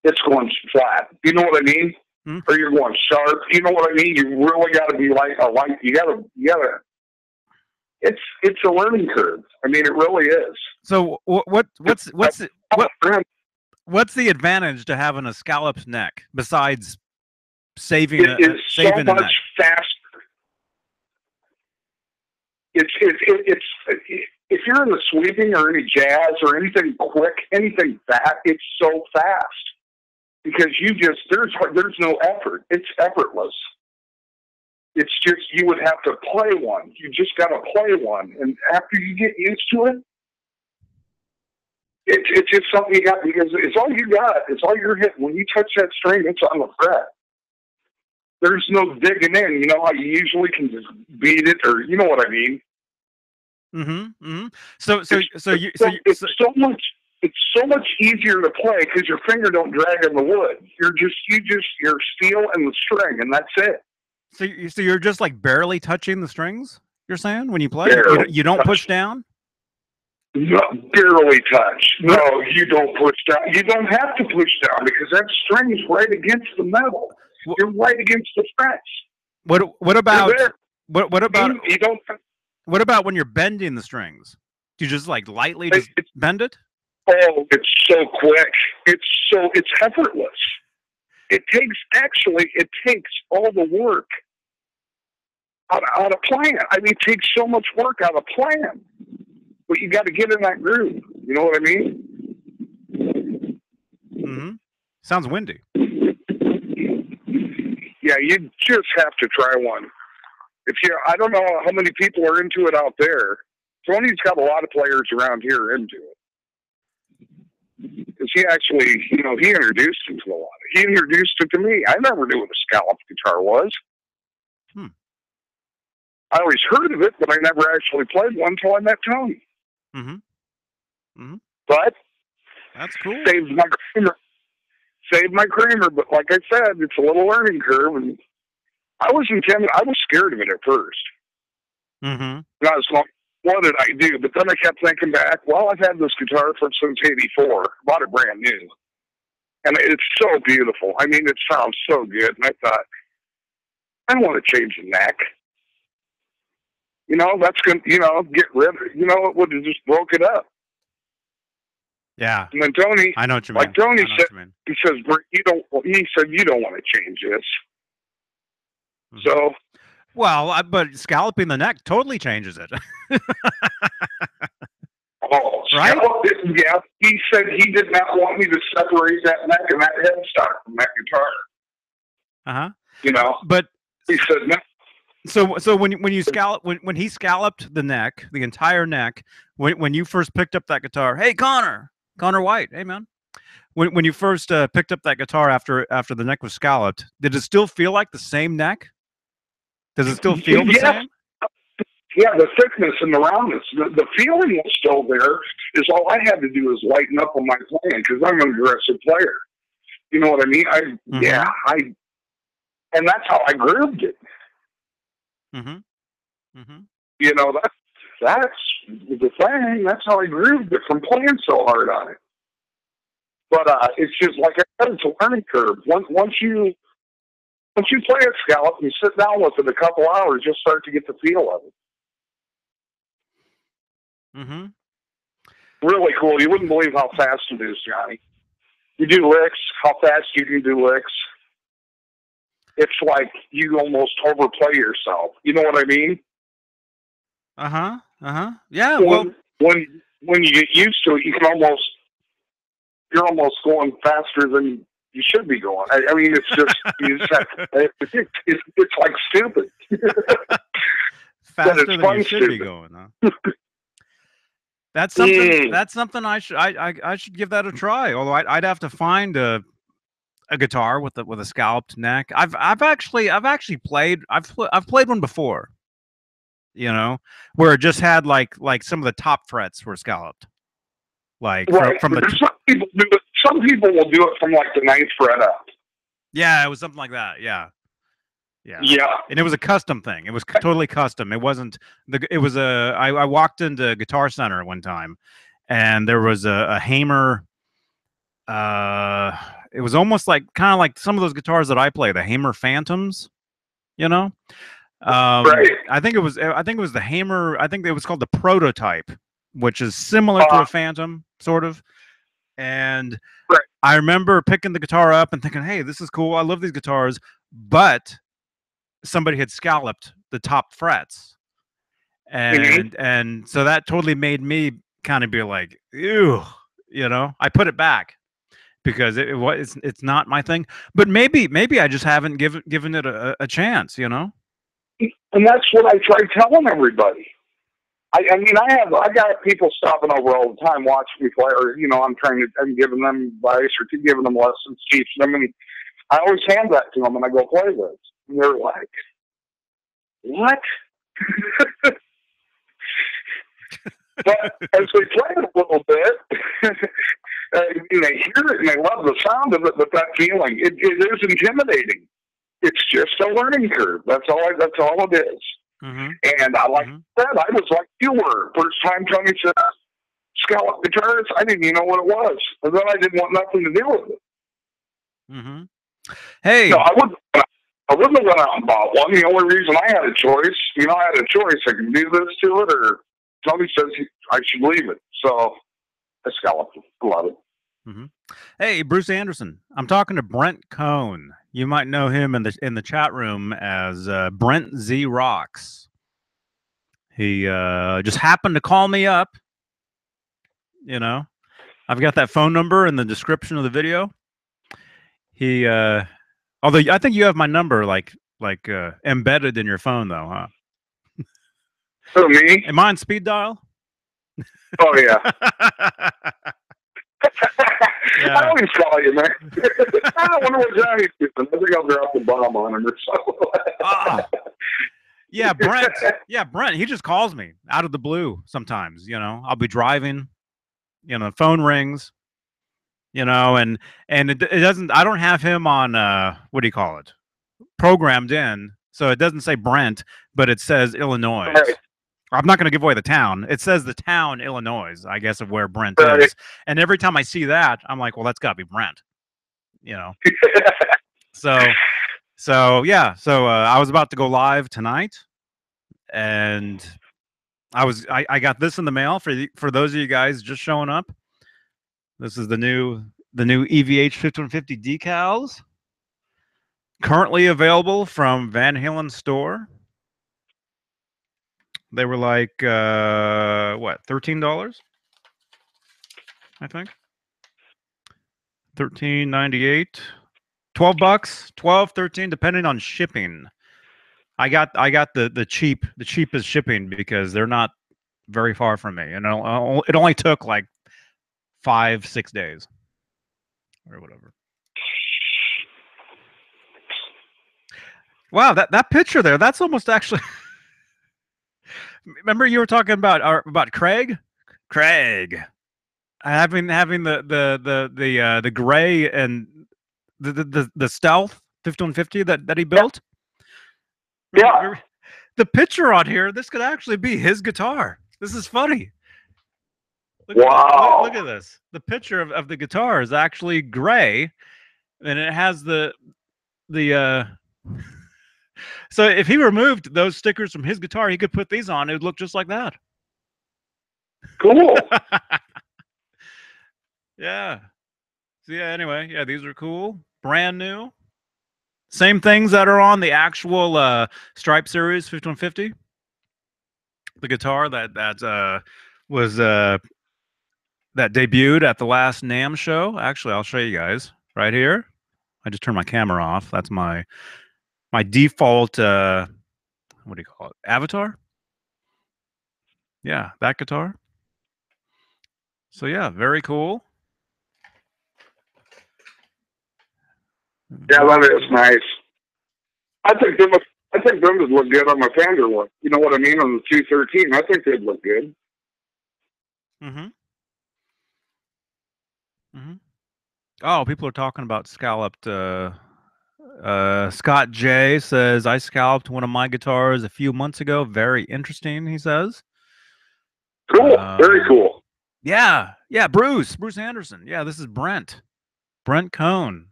S2: it's going flat. You know what I mean? Mm-hmm. Or you're going sharp. You know what I mean? You really got to be like you got to. It's a learning curve. I mean, it really is.
S1: So what's the advantage to having a scalloped neck besides saving
S2: it's
S1: saving
S2: so
S1: the
S2: much
S1: neck?
S2: Faster. It's if you're in the sweeping or any jazz or anything quick, anything fast, it's so fast because there's no effort. It's effortless. It's just you would have to play one. You just got to play one, and after you get used to it, it's just something you got because it's all you got. It's all you're hitting. When you touch that string, it's on the fret. There's no digging in. You know how you usually can just beat it, or you know what I mean.
S1: Mm-hmm. Mm-hmm. So
S2: so much. it's so much easier to play because your finger don't drag on the wood. You're steel and the string, and that's it.
S1: So you're just like barely touching the strings. You're saying when you play, you don't push down.
S2: No, barely touch. No, you don't push down. You don't have to push down because that string is right against the metal. You're right against the frets.
S1: What about what about
S2: you don't?
S1: What about when you're bending the strings? Do you just like lightly just bend it?
S2: Oh, it's so quick. It's effortless. It takes all the work out of playing. I mean, it takes so much work out of playing. But you got to get in that groove. You know what I mean?
S1: Mm-hmm. Sounds windy.
S2: Yeah, you just have to try one. I don't know how many people are into it out there. Tony's got a lot of players around here into it. Because he actually, he introduced him to a lot. He introduced it to me. I never knew what a scalloped guitar was. I always heard of it, but I never actually played one until I met Tony.
S1: Mm-hmm. Mm-hmm.
S2: But
S1: that's cool.
S2: Saved my creamer, but like I said, it's a little learning curve, and I was scared of it at first.
S1: Mm-hmm.
S2: And I was going, what did I do? But then I kept thinking back, well, I've had this guitar since '84, bought it brand new. And it's so beautiful. I mean, it sounds so good. And I thought, I don't want to change the neck. That's going to, get rid of it. It would have just broke it up.
S1: Yeah.
S2: And then Tony,
S1: I know what you mean.
S2: Like Tony said, he said, you don't want to change this. Mm-hmm. So.
S1: Well, but scalloping the neck totally changes it.
S2: Oh,
S1: right?
S2: Yeah. He said he did not want me to separate that neck and that headstock from that guitar.
S1: But
S2: he said no.
S1: So when you scallop when he scalloped the neck, the entire neck, when you first picked up that guitar, hey Connor White, hey man, when you first picked up that guitar after the neck was scalloped, did it still feel like the same neck? Does it still feel the same?
S2: Yeah, the thickness and the roundness, the feeling was still there. Is all I had to do is lighten up on my playing because I'm an aggressive player. You know what I mean? And that's how I grooved it.
S1: Mm-hmm. Mm-hmm.
S2: That's the thing. That's how I grooved it from playing so hard on it. But it's just like I said, it's a learning curve. Once you play a scallop and you sit down with it a couple hours, you'll start to get the feel of it.
S1: Mm-hmm.
S2: Really cool. You wouldn't believe how fast it is, Johnny. You do licks, how fast you can do licks. It's like you almost overplay yourself. You know what I mean?
S1: Yeah.
S2: When you get used to it, you're almost going faster than you should be going. I mean, it's just it's like stupid.
S1: Faster than you should be going, huh? That's something. That's something I should give that a try. Although I'd have to find a guitar with a scalloped neck. I've played one before. Where it just had like some of the top frets were scalloped. Like
S2: right.
S1: from the
S2: some people do it. Some people will do it from like the 9th fret up.
S1: Yeah, it was something like that. Yeah.
S2: Yeah.
S1: And it was a custom thing. It was totally custom. It wasn't I walked into Guitar Center one time and there was a Hamer. It was almost like kind of like some of those guitars that I play, the Hamer Phantoms,
S2: Right.
S1: I think it was the Hamer. I think it was called the Prototype, which is similar to a Phantom, sort of. And
S2: right.
S1: I remember picking the guitar up and thinking, hey, this is cool. I love these guitars. But somebody had scalloped the top frets. And so that totally made me kind of be like, ew, I put it back because it's not my thing. But maybe I just haven't given it a chance,
S2: And that's what I try telling everybody. I mean, I got people stopping over all the time watching me play, or I'm giving them advice or giving them lessons, teaching them, and I always hand that to them, and I go play this, and they're like, "What?" But as they play it a little bit, and they hear it and they love the sound of it, but that feeling, it is intimidating. It's just a learning curve. That's all it is.
S1: Mm-hmm.
S2: And I said, I was like you were. First time Tony said, scallop guitars, I didn't even know what it was. And then I didn't want nothing to do with it.
S1: Mm-hmm. Hey.
S2: No, I wouldn't have went out and bought one. The only reason I had a choice, I can do this to it, or Tony says I should leave it. So I scalloped it. Love it.
S1: Mm-hmm. Hey, Bruce Anderson. I'm talking to Brent Cohn. You might know him in the chat room as Brent Z Rocks. He just happened to call me up. You know, I've got that phone number in the description of the video. He, although I think you have my number like embedded in your phone though, huh?
S2: Who, me?
S1: Am I on speed dial?
S2: Oh yeah. Yeah. I always call you, man. I wonder what Johnny's doing. I think I'll drop the bomb on him or something.
S1: Yeah, Brent. Yeah, Brent. He just calls me out of the blue sometimes. I'll be driving. The phone rings. And it doesn't. I don't have him on. What do you call it? Programmed in, so it doesn't say Brent, but it says Illinois. Right. I'm not going to give away the town. It says the town Illinois, I guess, of where Brent is. And every time I see that, I'm like, well, that's got to be Brent. So yeah. So I was about to go live tonight, and I got this in the mail for those of you guys just showing up. This is the new EVH 5150 decals, currently available from Van Halen store. They were like what, $13? I think $13.98, $12, 12, 13, depending on shipping. I got the cheapest shipping because they're not very far from me, and it only took like 5-6 days or whatever. Wow, that picture there, that's almost actually. Remember you were talking about Craig having the gray and the Stealth 5150 that he built.
S2: Yeah.
S1: The picture on here, this could actually be his guitar. This is funny.
S2: Wow.
S1: Look at this. The picture of the guitar is actually gray, and it has the so if he removed those stickers from his guitar, he could put these on. It would look just like that.
S2: Cool.
S1: Yeah. So yeah, anyway, yeah, these are cool. Brand new. Same things that are on the actual Stripe Series 5150. The guitar that was that debuted at the last NAMM show. Actually, I'll show you guys right here. I just turned my camera off. That's my default what do you call it? Avatar? Yeah, that guitar. So yeah, very cool.
S2: Yeah, that is nice. I think them would look good on my Fender one. You know what I mean? On the 213, I think they'd look good.
S1: Mm-hmm. Mm-hmm. Oh, people are talking about scalloped. Scott J says, I scalloped one of my guitars a few months ago. Very interesting, he says.
S2: Cool. Very cool.
S1: Yeah. Yeah, Bruce Anderson. Yeah, this is Brent Cohn.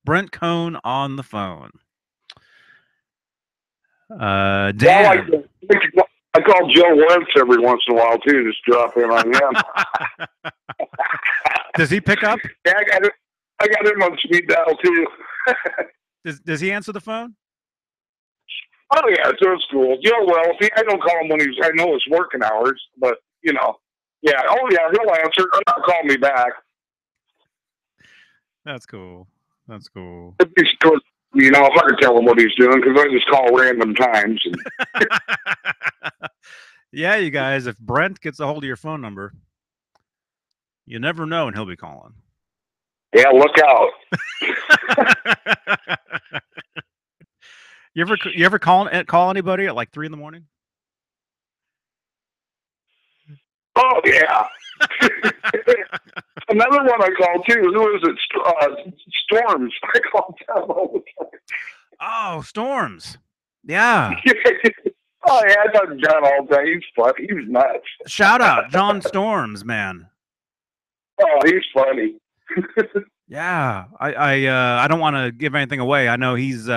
S1: Brent Cohn on the phone. Dan.
S2: Well, I call Joe Wentz every once in a while too. Just drop in on him.
S1: Does he pick up?
S2: Yeah, I got him on speed dial too.
S1: Does he answer the phone?
S2: Oh yeah, so it's cool. Joe, well, I don't call him when I know his working hours, but yeah. Oh yeah, he'll answer or not call me back.
S1: That's cool. That's cool.
S2: Hard to tell him what he's doing because I just call random times.
S1: Yeah, you guys, if Brent gets a hold of your phone number, you never know when he'll be calling.
S2: Yeah, look out.
S1: You ever call anybody at like 3 in the morning?
S2: Oh yeah. Another one I called too. Who is it? Storms. I called them all the time.
S1: Oh, Storms. Yeah.
S2: Oh yeah, I thought John all day. He's funny. He's nuts.
S1: Shout out John Storms, man.
S2: Oh, he's funny.
S1: Yeah. I don't want to give anything away. I know he's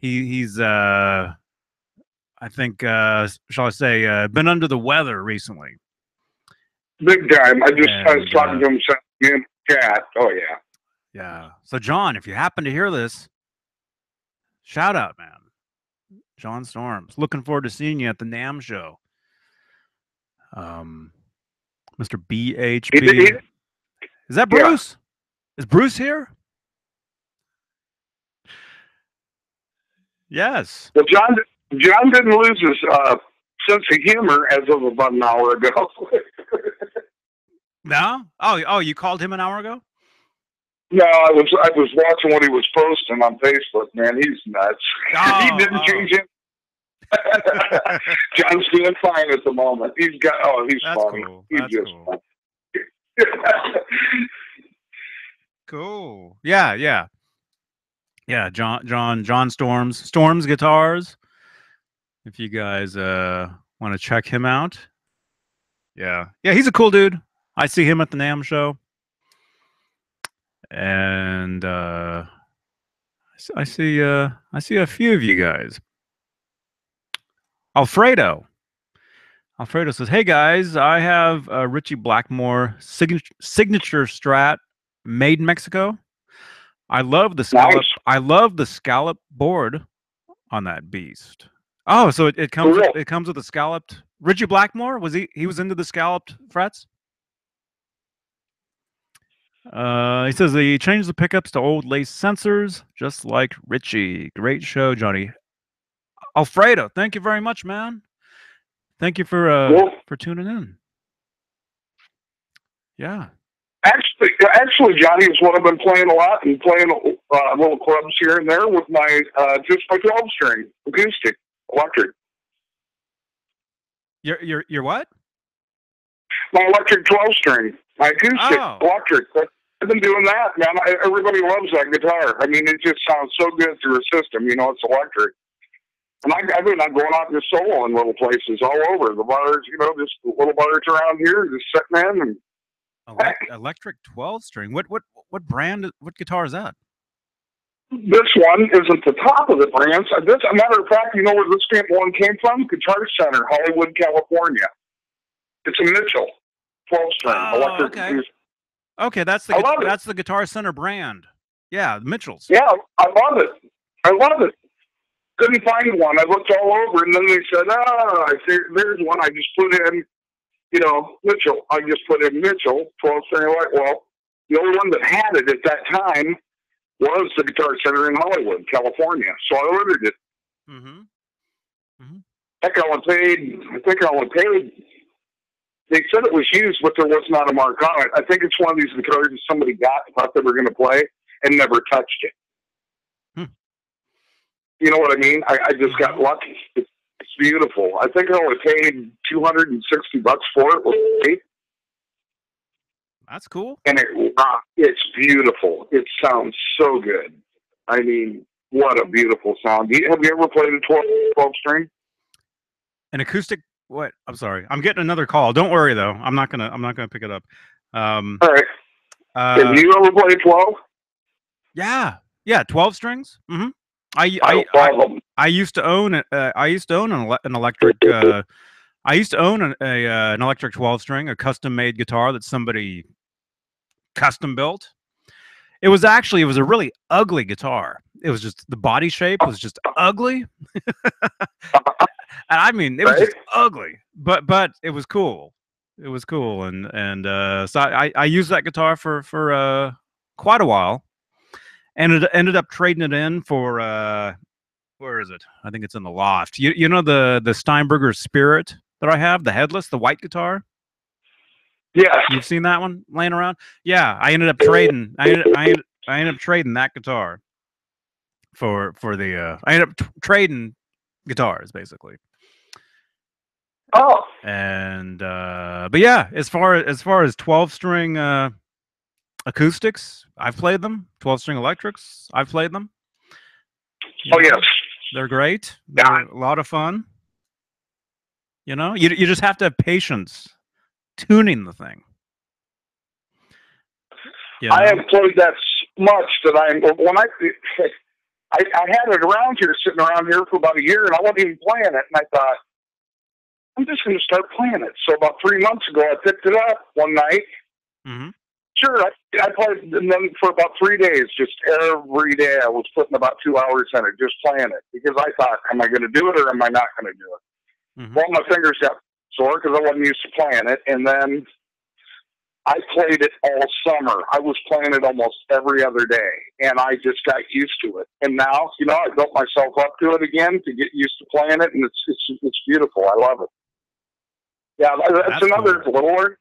S1: he's I think shall I say been under the weather recently.
S2: Big time. I was talking to him in chat. Oh yeah.
S1: Yeah. So John, if you happen to hear this, shout out, man. John Storms. Looking forward to seeing you at the NAMM show. Mr. BHB. Is that Bruce? Yeah. Is Bruce here? Yes.
S2: Well, John didn't lose his sense of humor as of about an hour ago.
S1: No? Oh, you called him an hour ago?
S2: No, I was watching what he was posting on Facebook. Man, he's nuts. Oh, he didn't change it. John's doing fine at the moment. He's funny.
S1: Cool.
S2: He's
S1: That's
S2: just
S1: cool. Cool. Yeah. John Storms Guitars. If you guys want to check him out. Yeah, he's a cool dude. I see him at the NAMM show. And I see a few of you guys. Alfredo says, "Hey guys, I have a Richie Blackmore signature Strat made in Mexico. I love the scallop. Nice. I love the scallop board on that beast. Oh, so it comes with a scalloped Richie Blackmore. He was into the scalloped frets? He says he changed the pickups to old lace sensors, just like Richie. Great show, Johnny. Alfredo, thank you very much, man. Thank you for tuning in. Yeah.
S2: Actually, Johnny, is what I've been playing a lot and playing little clubs here and there with my 12-string acoustic electric.
S1: Your what?
S2: My electric 12-string, my acoustic electric. I've been doing that, man. Everybody loves that guitar. I mean, it just sounds so good through a system. You know, it's electric. And I've been going out and just solo in little places all over. The bars, you know, just little bars around here, just sitting in and.
S1: Electric 12-string. What brand? What guitar is that?
S2: This one isn't the top of the brands. As a matter of fact, you know where this one came from? Guitar Center, Hollywood, California. It's a Mitchell 12-string electric.
S1: Okay. Okay, that's the Guitar Center brand. Yeah, Mitchell's.
S2: Yeah, I love it. Couldn't find one. I looked all over, and then they said, there's one. I just put in. You know, Mitchell. I just put in Mitchell 12-string. Well, the only one that had it at that time was the Guitar Center in Hollywood, California. So I ordered it. I think I only paid. They said it was used, but there was not a mark on it. I think it's one of these guitars that somebody got, thought they were going to play, and never touched it. You know what I mean? I just got lucky. It's beautiful. I think I only paid $260 for it.
S1: That's cool.
S2: And it's beautiful. It sounds so good. I mean, what a beautiful sound. Have you ever played a 12-string?
S1: An acoustic? What? I'm sorry. I'm getting another call. Don't worry though. I'm not gonna pick it up.
S2: All right. Have you ever played 12?
S1: Yeah. 12 strings. Mm-hmm. I used to own an electric. I used to own an electric 12-string, a custom-made guitar that somebody custom built. It was a really ugly guitar. It was just the body shape was just ugly, and I mean it was just ugly. But it was cool. It was cool, and so I used that guitar for quite a while. And it ended up trading it in for where is it? I think it's in the loft. You know the Steinberger Spirit that I have, the headless, the white guitar.
S2: Yeah,
S1: you've seen that one laying around. Yeah, I ended up trading. I ended up trading that guitar for the. I ended up trading guitars basically.
S2: Oh.
S1: And but yeah, as far as 12-string acoustics, I've played them. 12-string electrics, I've played them.
S2: Oh yes,
S1: they're great. They're a lot of fun. You know, you just have to have patience tuning the thing. You know?
S2: I have played that so much that I had it around here, sitting around here for about a year, and I wasn't even playing it. And I thought, I'm just going to start playing it. So about 3 months ago, I picked it up one night.
S1: Mm-hmm.
S2: Sure, I played it, and then for about 3 days, just every day, I was putting about 2 hours in it, just playing it, because I thought, am I going to do it or am I not going to do it? Mm-hmm. Well, my fingers got sore because I wasn't used to playing it, and then I played it all summer. I was playing it almost every other day, and I just got used to it. And now, you know, I built myself up to it again to get used to playing it, and it's beautiful. I love it. Yeah, that's another cool. Little word.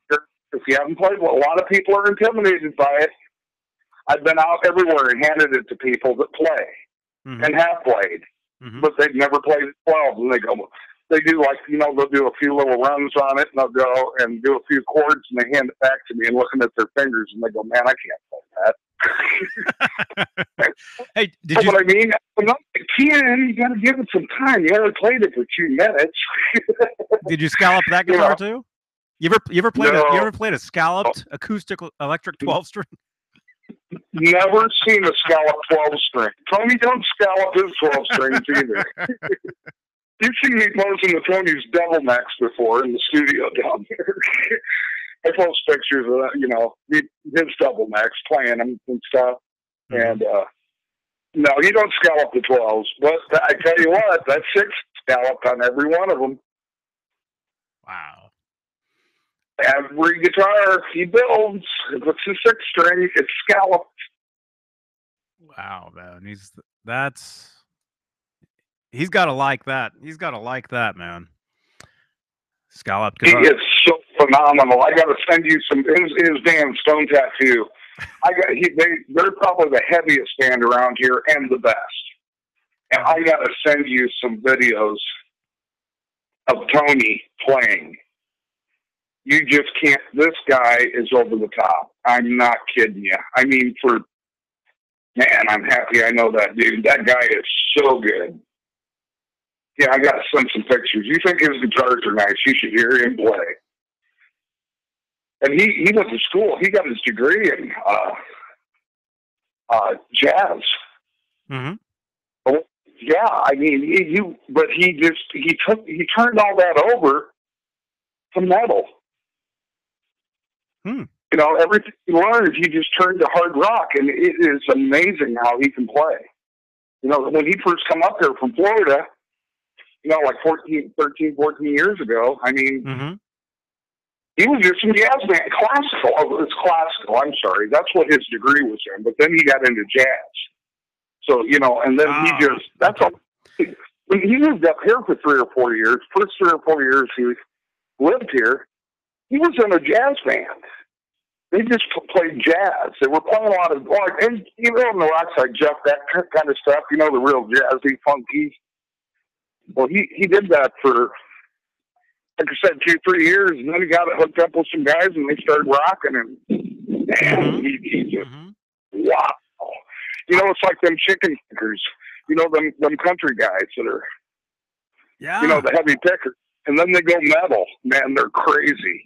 S2: If you haven't played, well, a lot of people are intimidated by it. I've been out everywhere and handed it to people that play and have played, but they've never played it 12. And they do like, you know, they'll do a few little runs on it, and they'll go and do a few chords, and they hand it back to me and looking at their fingers, and they go, man, I can't play that.
S1: Hey, did you?
S2: What I mean? No, you can. You got to give it some time. You only played it for 2 minutes.
S1: Did you scallop that guitar too? You ever played a scalloped acoustic electric 12-string?
S2: Never seen a scalloped 12-string. Tony don't scallop his 12 strings either. You've seen me posing with Tony's double necks before in the studio down there. I post pictures of, you know, his double necks playing them and stuff. And no, you don't scallop the 12s. But I tell you what, that 6 scalloped on every one of them.
S1: Wow.
S2: Every guitar he builds, if it's a 6-string, it's scalloped.
S1: Wow, man. He's got to like that. He's got to like that, man. Scalloped guitar.
S2: He is so phenomenal. I got to send you some his damn stone tattoo. They're probably the heaviest band around here and the best. And I got to send you some videos of Tony playing. You just can't. This guy is over the top. I'm not kidding you. I mean, man, I'm happy I know that dude. That guy is so good. Yeah, I got to send some pictures. You think his guitars are nice? You should hear him play. And he went to school. He got his degree in jazz.
S1: Mm-hmm.
S2: Oh, yeah, I mean, he turned all that over to metal. You know, everything he learned, he just turned to hard rock, and it is amazing how he can play. You know, when he first come up here from Florida, you know, like 13, 14 years ago, I mean, he was just in jazz band, classical. Oh, it's classical, I'm sorry. That's what his degree was in, but then he got into jazz. So, you know, and then that's all. When he lived up here for 3 or 4 years, first 3 or 4 years he lived here, he was in a jazz band. They just played jazz. They were playing a lot of, and you know, on the rock side, Jeff, that kind of stuff, you know, the real jazzy, funky. Well, he did that for, like I said, 2, 3 years, and then he got it hooked up with some guys, and they started rocking, and he just, wow. You know, it's like them chicken pickers. You know, them country guys that are, you know, the heavy pickers. And then they go metal. Man, they're crazy.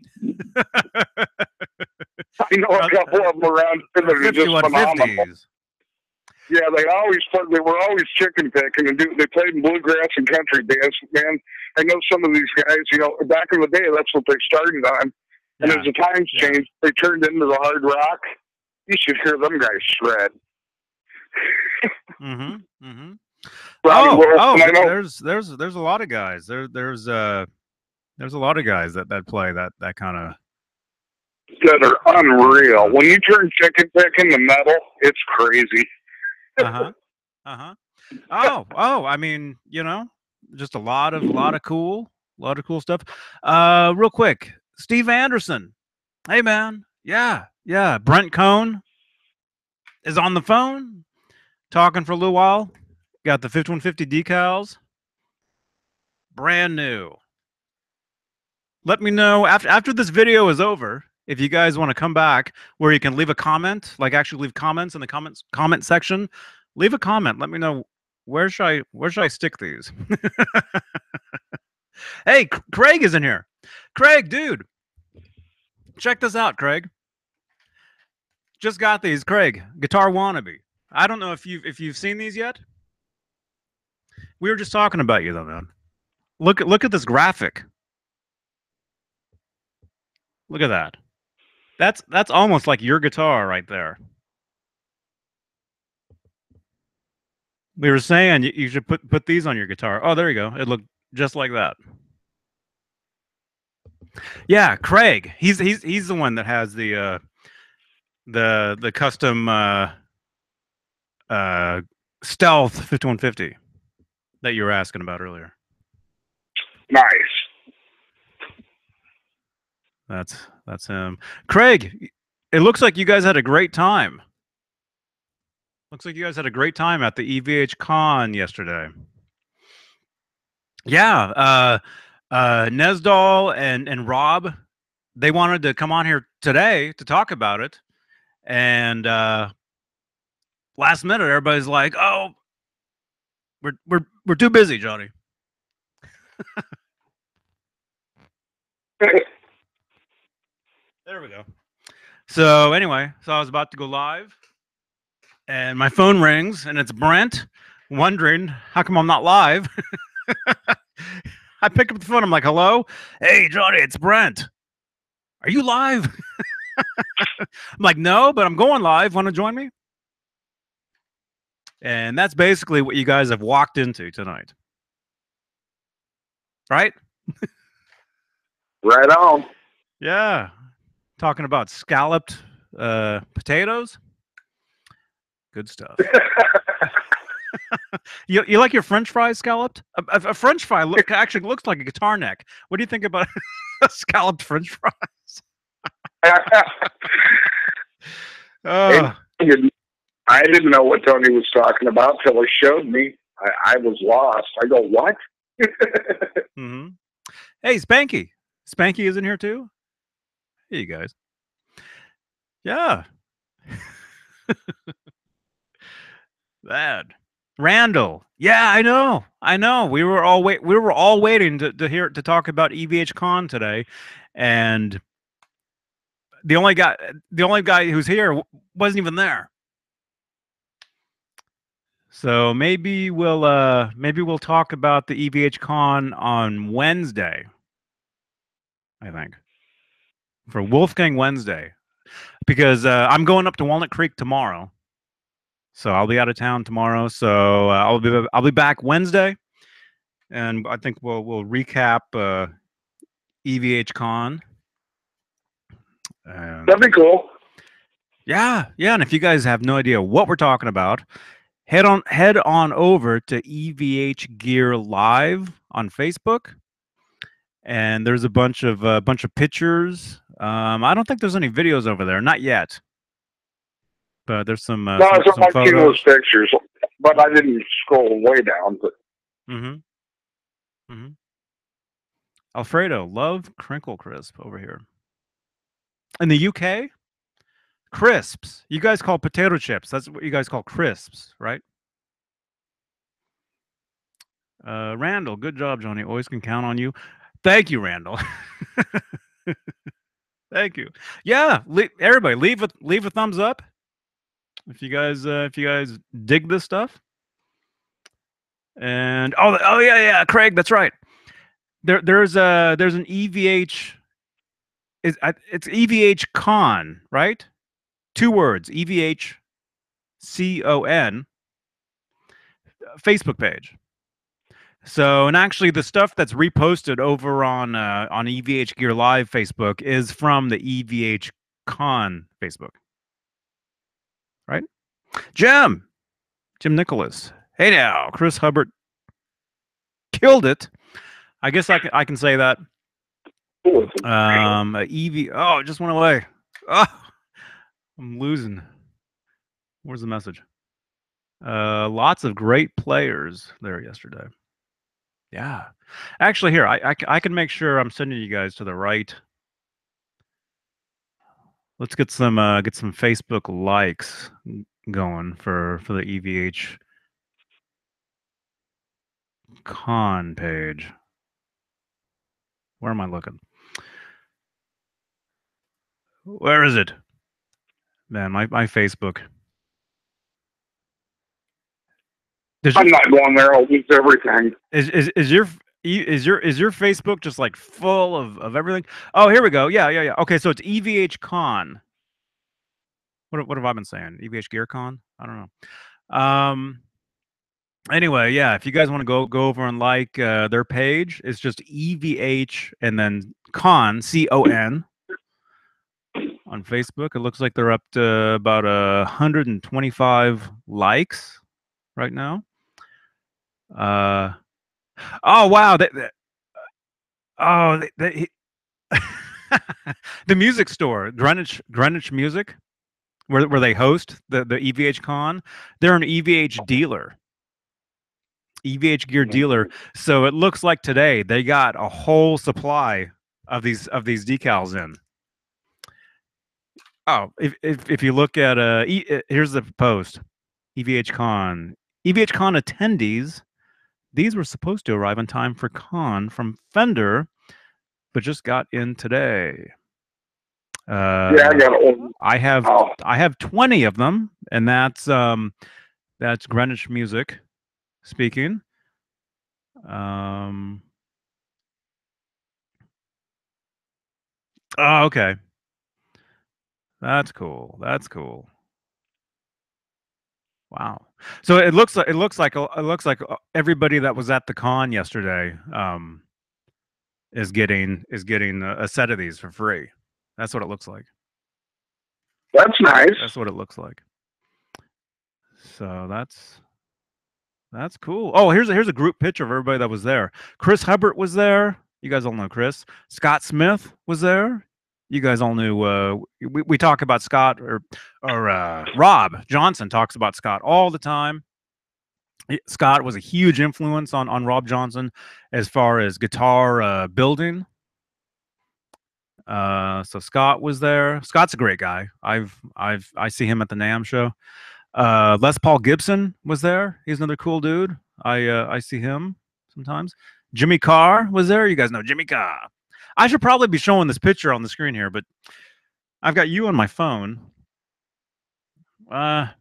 S2: I know a couple of them around here that are just phenomenal. Yeah, they were always chicken picking, and they played in bluegrass and country dance. Man, I know some of these guys, you know, back in the day, that's what they started on. And as the times changed, they turned into the hard rock. You should hear them guys shred.
S1: There's a lot of guys. There's a lot of guys that play that kind of,
S2: that are unreal. When you turn chicken picking to metal, it's crazy.
S1: I mean, you know, just a lot of cool stuff. Real quick, Steve Anderson. Hey man, yeah. Brent Cohn is on the phone, talking for a little while. Got the 5150 decals, brand new. let me know after this video is over if you guys want to come back where you can leave a comment, like actually leave comments in the comment section. Leave a comment. Let me know where should I stick these. Hey, Craig is in here. Craig, dude, check this out, Craig. Just got these, Craig. Guitar Wannabe. I don't know if you've seen these yet. We were just talking about you though, man. Look at this graphic. Look at that. That's almost like your guitar right there. We were saying you should put these on your guitar. Oh, there you go. It looked just like that. Yeah, Craig. He's the one that has the custom Stealth 5150 that you were asking about earlier.
S2: Nice.
S1: That's him. Craig, it looks like you guys had a great time. Looks like you guys had a great time at the EVH Con yesterday. Yeah, Nesdal and Rob, they wanted to come on here today to talk about it, and last minute everybody's like, "Oh, we're too busy, Johnny." There we go. So anyway, I was about to go live, and my phone rings, and it's Brent, wondering how come I'm not live. I pick up the phone. I'm like, "Hello, hey Johnny, it's Brent. Are you live?" I'm like, "No, but I'm going live. Want to join me?" And that's basically what you guys have walked into tonight, right?
S2: Right on.
S1: Yeah, talking about scalloped potatoes. Good stuff. You like your French fries scalloped? A French fry actually looks like a guitar neck. What do you think about scalloped French fries?
S2: I didn't know what Tony was talking about till he showed me. I was lost. I go, what?
S1: Mm-hmm. Hey, Spanky. Spanky is in here too? Hey, you guys. Yeah. Bad. Randall. Yeah, I know. We were all waiting to talk about EVH Con today, and the only guy who's here wasn't even there. So maybe we'll talk about the EVH Con on Wednesday. I think for Wolfgang Wednesday, because I'm going up to Walnut Creek tomorrow. So I'll be out of town tomorrow. So I'll be back Wednesday, and I think we'll recap EVH Con.
S2: That'd be cool.
S1: Yeah, and if you guys have no idea what we're talking about, head on over to EVH Gear Live on Facebook, and there's a bunch of pictures. I don't think there's any videos over there, not yet. But there's some
S2: photos. Pictures, but I didn't scroll way down. But
S1: Alfredo, love crinkle crisp over here. In the UK, crisps. You guys call potato chips. That's what you guys call crisps, right? Randall, good job, Johnny. Always can count on you. Thank you, Randall. Thank you. Yeah, everybody, leave a thumbs up if you guys dig this stuff. And oh yeah, Craig, that's right. There's an EVH. It's EVH Con, right? 2 words, EVH CON. Facebook page. So, and actually, the stuff that's reposted over on EVH Gear Live Facebook is from the EVH Con Facebook, right? Jim Nicholas. Hey now, Chris Hubbard killed it. I guess I can say that. EV. Oh, it just went away. Oh, I'm losing. Where's the message? Lots of great players there yesterday. Yeah. Actually, here I can make sure I'm sending you guys to the right. Let's get some Facebook likes going for the EVH con page. Where am I looking? Where is it? Man, my Facebook.
S2: I'm not going there. I'll lose everything.
S1: Is your Facebook just like full of everything? Oh, here we go. Yeah. Okay, so it's EVH Con. What have I been saying? EVH Gear Con? I don't know. Anyway, yeah, if you guys want to go over and like their page, it's just EVH and then Con CON on Facebook. It looks like they're up to about 125 likes right now. Oh wow, oh the music store, Greenwich Music, where they host the EVH Con. They're an EVH dealer. EVH gear dealer. So it looks like today they got a whole supply of these decals in. Oh, if you look at here's the post. EVH Con. EVH Con attendees, these were supposed to arrive on time for con from Fender, but just got in today.
S2: Yeah, I got one.
S1: I have 20 of them, and that's Greenwich Music speaking. Oh, okay. That's cool. That's cool. Wow. So it looks like everybody that was at the con yesterday is getting a set of these for free. That's what it looks like.
S2: That's nice.
S1: That's what it looks like. So that's cool. Oh, here's a group picture of everybody that was there. Chris Hubbard was there. You guys all know Chris. Scott Smith was there. You guys all knew. We talk about Scott or Rob Johnson talks about Scott all the time. Scott was a huge influence on Rob Johnson as far as guitar building. So Scott was there. Scott's a great guy. I see him at the NAMM show. Les Paul Gibson was there. He's another cool dude. I see him sometimes. Jimmy Carr was there. You guys know Jimmy Carr. I should probably be showing this picture on the screen here, but I've got you on my phone. Let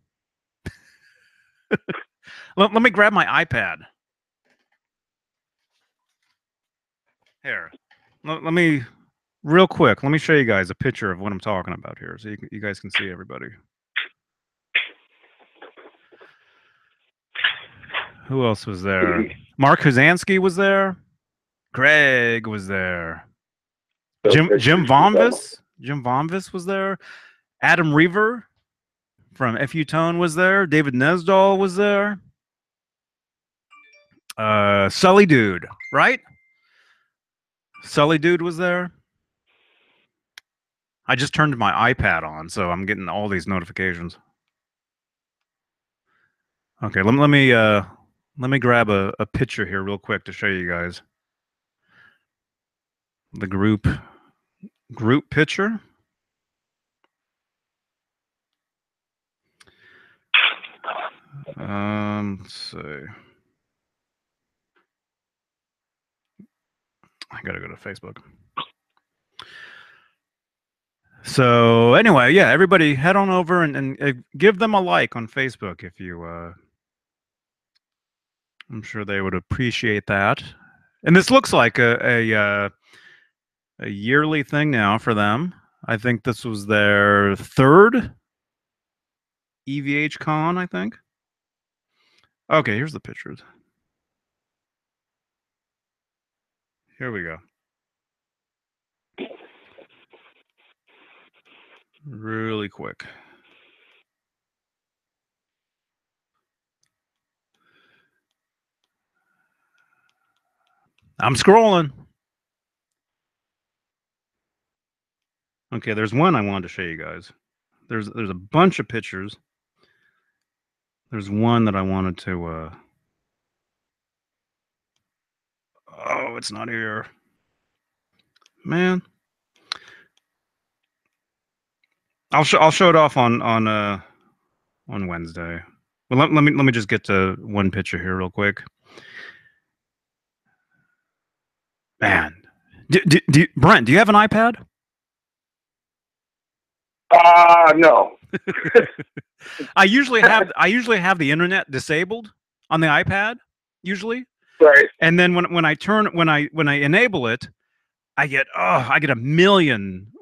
S1: me grab my iPad. Here. Let me real quick. Let me show you guys a picture of what I'm talking about here, so you guys can see everybody. Who else was there? Mark Huzansky was there. Greg was there. Jim Vonvis. Jim Vonvis was there. Adam Reaver from FU Tone was there. David Nesdahl was there. Sully Dude, right? Sully Dude was there. I just turned my iPad on, so I'm getting all these notifications. Okay, let me grab a picture here real quick to show you guys the group picture. Let's see. I gotta go to Facebook. So anyway, yeah, everybody head on over and give them a like on Facebook if you. I'm sure they would appreciate that. And this looks like a yearly thing now for them. I think this was their third EVH Con, I think. Okay, here's the pictures. Here we go. Really quick. I'm scrolling. Okay, there's one I wanted to show you guys. There's a bunch of pictures. There's one that I wanted to Oh, it's not here. Man. I'll show it off on Wednesday. Well, let me just get to one picture here real quick. Man, Brent, do you have an iPad?
S2: No.
S1: I usually have the internet disabled on the iPad usually.
S2: Right.
S1: And then when I enable it, I get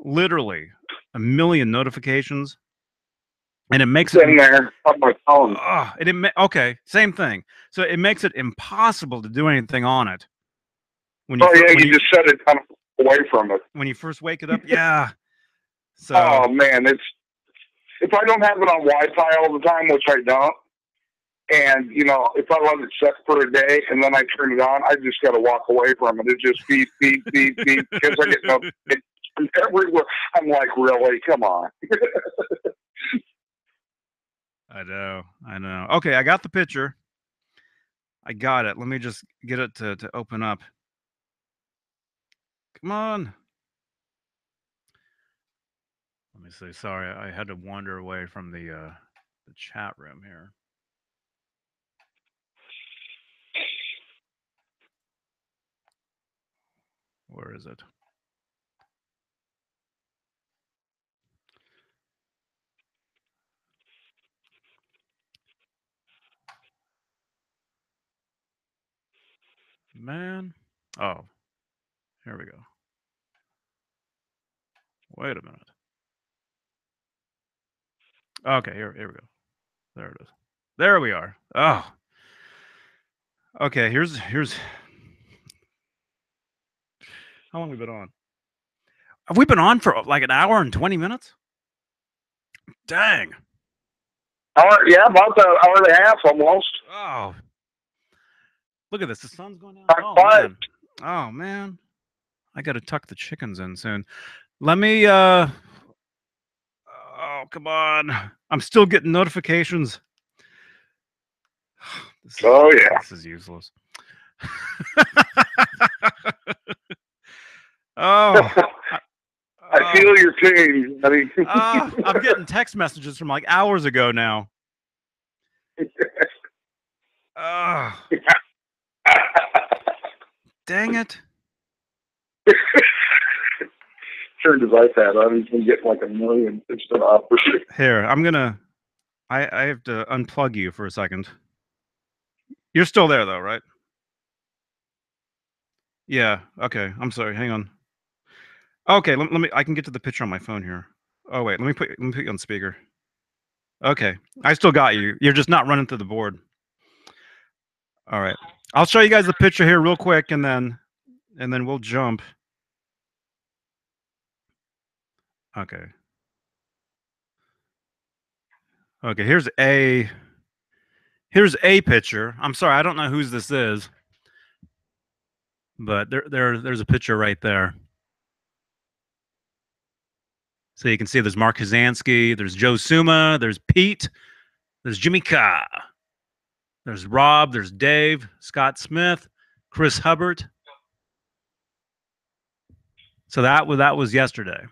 S1: literally a million notifications, and it makes it
S2: in there on my phone.
S1: Okay, same thing. So it makes it impossible to do anything on it. When
S2: you just set it kind of away from it
S1: when you first wake it up. Yeah. So.
S2: Oh man, if I don't have it on Wi-Fi all the time, which I don't, and if I let it set for a day and then I turn it on, I just got to walk away from it. It just beep beep beep beep because I get notifications from everywhere. I'm like, really? Come on.
S1: I know. Okay, I got the picture. I got it. Let me just get it to open up. Come on. Let me see. Sorry, I had to wander away from the chat room here. Where is it? Man. Oh, here we go. Wait a minute. Okay, here we go. There it is. There we are. Oh. Okay, here's how long have we been on? Have we been on for like an hour and 20 minutes? Dang.
S2: Yeah, about an hour and a half almost.
S1: Oh. Look at this. The sun's going down. Oh man. I got to tuck the chickens in soon. Let me oh, come on. I'm still getting notifications. This is useless. Oh.
S2: I feel your pain, buddy.
S1: I'm getting text messages from like hours ago now. Dang it.
S2: Turned his iPad on. He's been getting like a million instant offers.
S1: Here, I have to unplug you for a second. You're still there though, right? Yeah. Okay. I'm sorry. Hang on. Okay. Let me. I can get to the picture on my phone here. Oh wait. Let me put you on speaker. Okay. I still got you. You're just not running through the board. All right. I'll show you guys the picture here real quick, and then we'll jump. Okay. Okay. Here's a picture. I'm sorry. I don't know whose this is, but there's a picture right there. So you can see there's Mark Kazansky, there's Joe Suma, there's Pete, there's Jimmy Ka, there's Rob, there's Dave, Scott Smith, Chris Hubbard. So that was yesterday.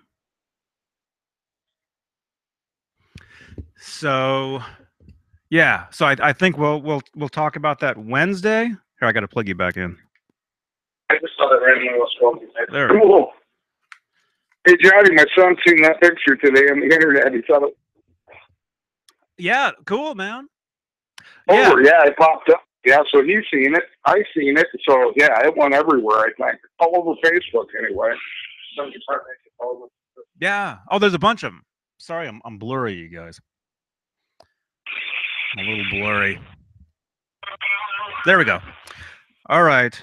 S1: So yeah, so I think we'll talk about that Wednesday. Here, I got to plug you back in.
S2: I just saw that randomly was talking.
S1: There.
S2: Cool. Hey Johnny, my son's seen that picture today on the internet. He saw it.
S1: Yeah, cool, man.
S2: Yeah, it popped up. Yeah, so he's seen it. I've seen it. So yeah, it went everywhere. I think all over Facebook anyway.
S1: Yeah. Oh, there's a bunch of them. Sorry, I'm blurry, you guys. I'm a little blurry. There we go. All right,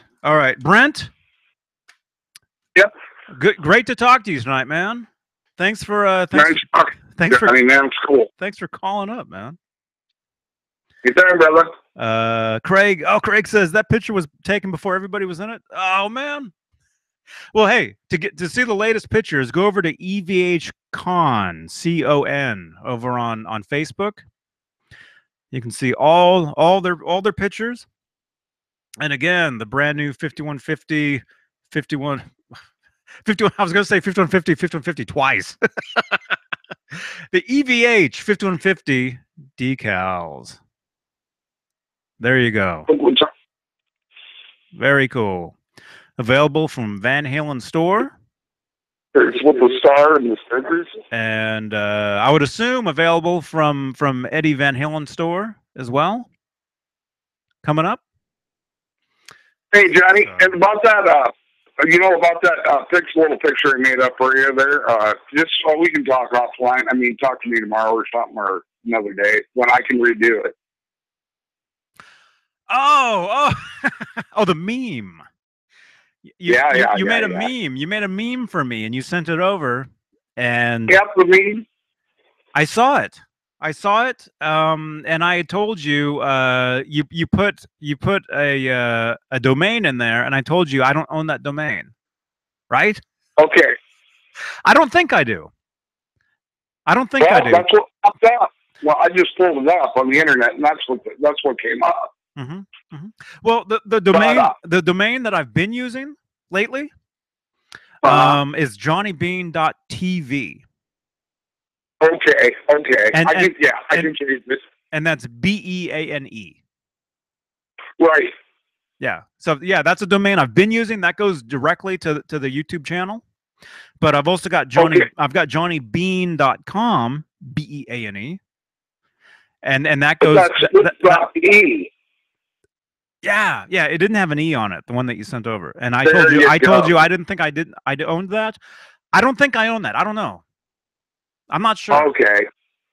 S1: Brent.
S2: Yep.
S1: Great to talk to you tonight, man. Thanks for
S2: man, it's cool.
S1: Thanks for calling up, man.
S2: Good time, brother.
S1: Craig. Oh, Craig says that picture was taken before everybody was in it. Oh man. Well, hey, to see the latest pictures, go over to EVH Con CON over on Facebook. You can see all their pictures. And again, the brand new 5150, 51, 51, I was going to say 5150, 5150 twice. The EVH 5150 decals. There you go. Very cool. Available from Van Halen store.
S2: With the star and the stickers.
S1: And I would assume available from Eddie Van Halen store as well. Coming up.
S2: Hey, Johnny, and about that, you know, about that little picture I made up for you there, just so we can talk offline. I mean, talk to me tomorrow or something, or another day when I can redo it.
S1: Oh, oh, the meme. You made a meme. You made a meme for me, and you sent it over. And
S2: yep, the meme.
S1: I saw it. And I told you, you put a domain in there, and I told you I don't own that domain, right?
S2: Okay.
S1: I don't think I do. I do.
S2: That's what popped up. Well, I just pulled it up on the internet, and that's what came up.
S1: Mm-hmm. Mm-hmm. Well, the domain that I've been using lately is johnnybeane.tv.
S2: Okay. I can change this.
S1: And that's BEANE.
S2: Right.
S1: Yeah. So yeah, that's a domain I've been using. That goes directly to the YouTube channel. But I've also got I've got johnnybeane.com, BEANE. And that goes
S2: E.
S1: Yeah, it didn't have an E on it, the one that you sent over. And I told you I didn't think I owned that. I don't think I own that. I don't know. I'm not sure.
S2: Okay.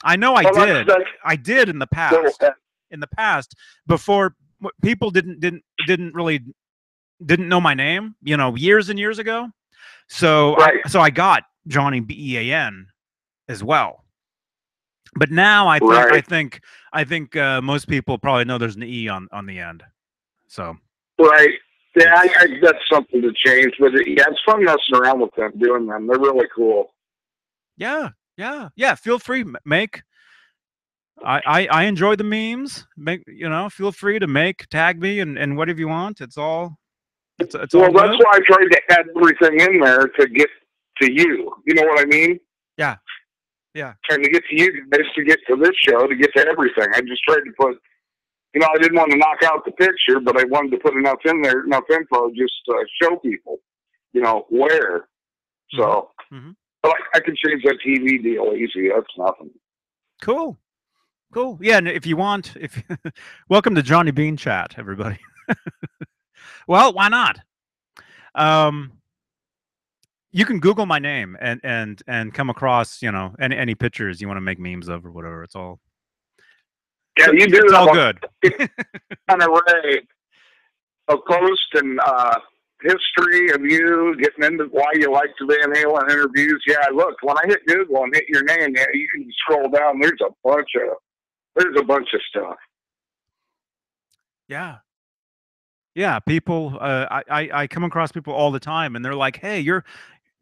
S1: I know I did. I did in the past. In the past, before people didn't know my name, you know, years and years ago. So I got Johnny BEAN as well. But now I think most people probably know there's an E on the end. So
S2: right. Yeah, I that's something to change. But yeah, it's fun messing around with them, doing them. They're really cool.
S1: Yeah. Feel free, make. I enjoy the memes. Feel free to tag me and whatever you want. It's all. It's
S2: well,
S1: all
S2: that's why I tried to add everything in there to get to you. You know what I mean?
S1: Yeah.
S2: Trying to get to you guys, to get to this show, to get to everything. I just tried to put. You know, I didn't want to knock out the picture, but I wanted to put enough in there, enough info, just to show people, you know, where. So, but I can change that TV deal easy. That's nothing.
S1: Cool. Yeah, and if you want, welcome to Johnny Beane chat, everybody. Well, why not? You can Google my name and come across, you know, any pictures you want to make memes of or whatever. It's all.
S2: Yeah, you do.
S1: It's all good.
S2: An array of posts and history of you, getting into why you like the Van Halen interviews. Yeah, look, when I hit Google and hit your name, yeah, you can scroll down. There's a bunch of stuff.
S1: Yeah. People, I come across people all the time, and they're like, "Hey, you're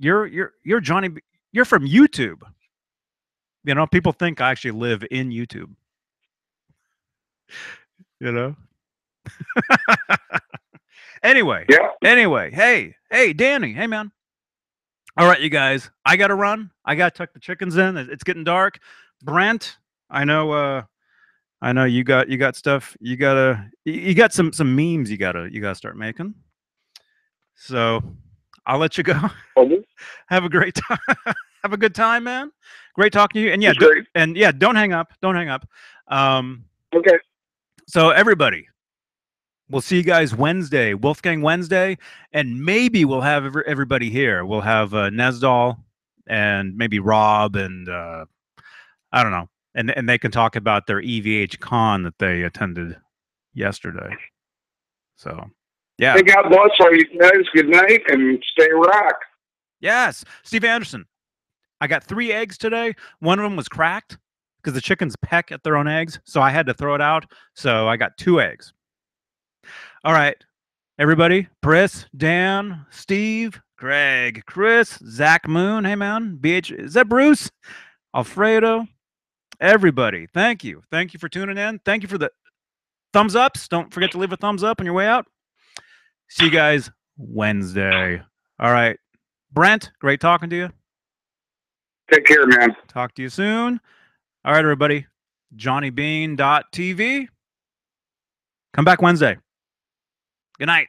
S1: Johnny. You're from YouTube." You know, people think I actually live in YouTube. You know. Anyway, hey, Danny, hey, man. All right, you guys, I gotta run. I gotta tuck the chickens in. It's getting dark. Brent, I know you got stuff. You got some memes you gotta start making. So I'll let you go. Have a great time. Have a good time, man. Great talking to you. And don't hang up. Don't hang up.
S2: Okay.
S1: So everybody, we'll see you guys Wednesday, Wolfgang Wednesday, and maybe we'll have everybody here. We'll have Nesdal and maybe Rob and I don't know, and they can talk about their EVH con that they attended yesterday. So, yeah.
S2: Hey, God bless all you guys. Good night and stay rock.
S1: Yes, Steve Anderson. I got 3 eggs today. One of them was cracked because the chickens peck at their own eggs, so I had to throw it out. So I got 2 eggs. All right, everybody. Chris, Dan, Steve, Greg, Chris, Zach Moon. Hey, man. Is that Bruce? Alfredo. Everybody, thank you. Thank you for tuning in. Thank you for the thumbs ups. Don't forget to leave a thumbs up on your way out. See you guys Wednesday. All right. Brent, great talking to you.
S2: Take care, man.
S1: Talk to you soon. All right, everybody. JohnnyBeane.tv. Come back Wednesday. Good night.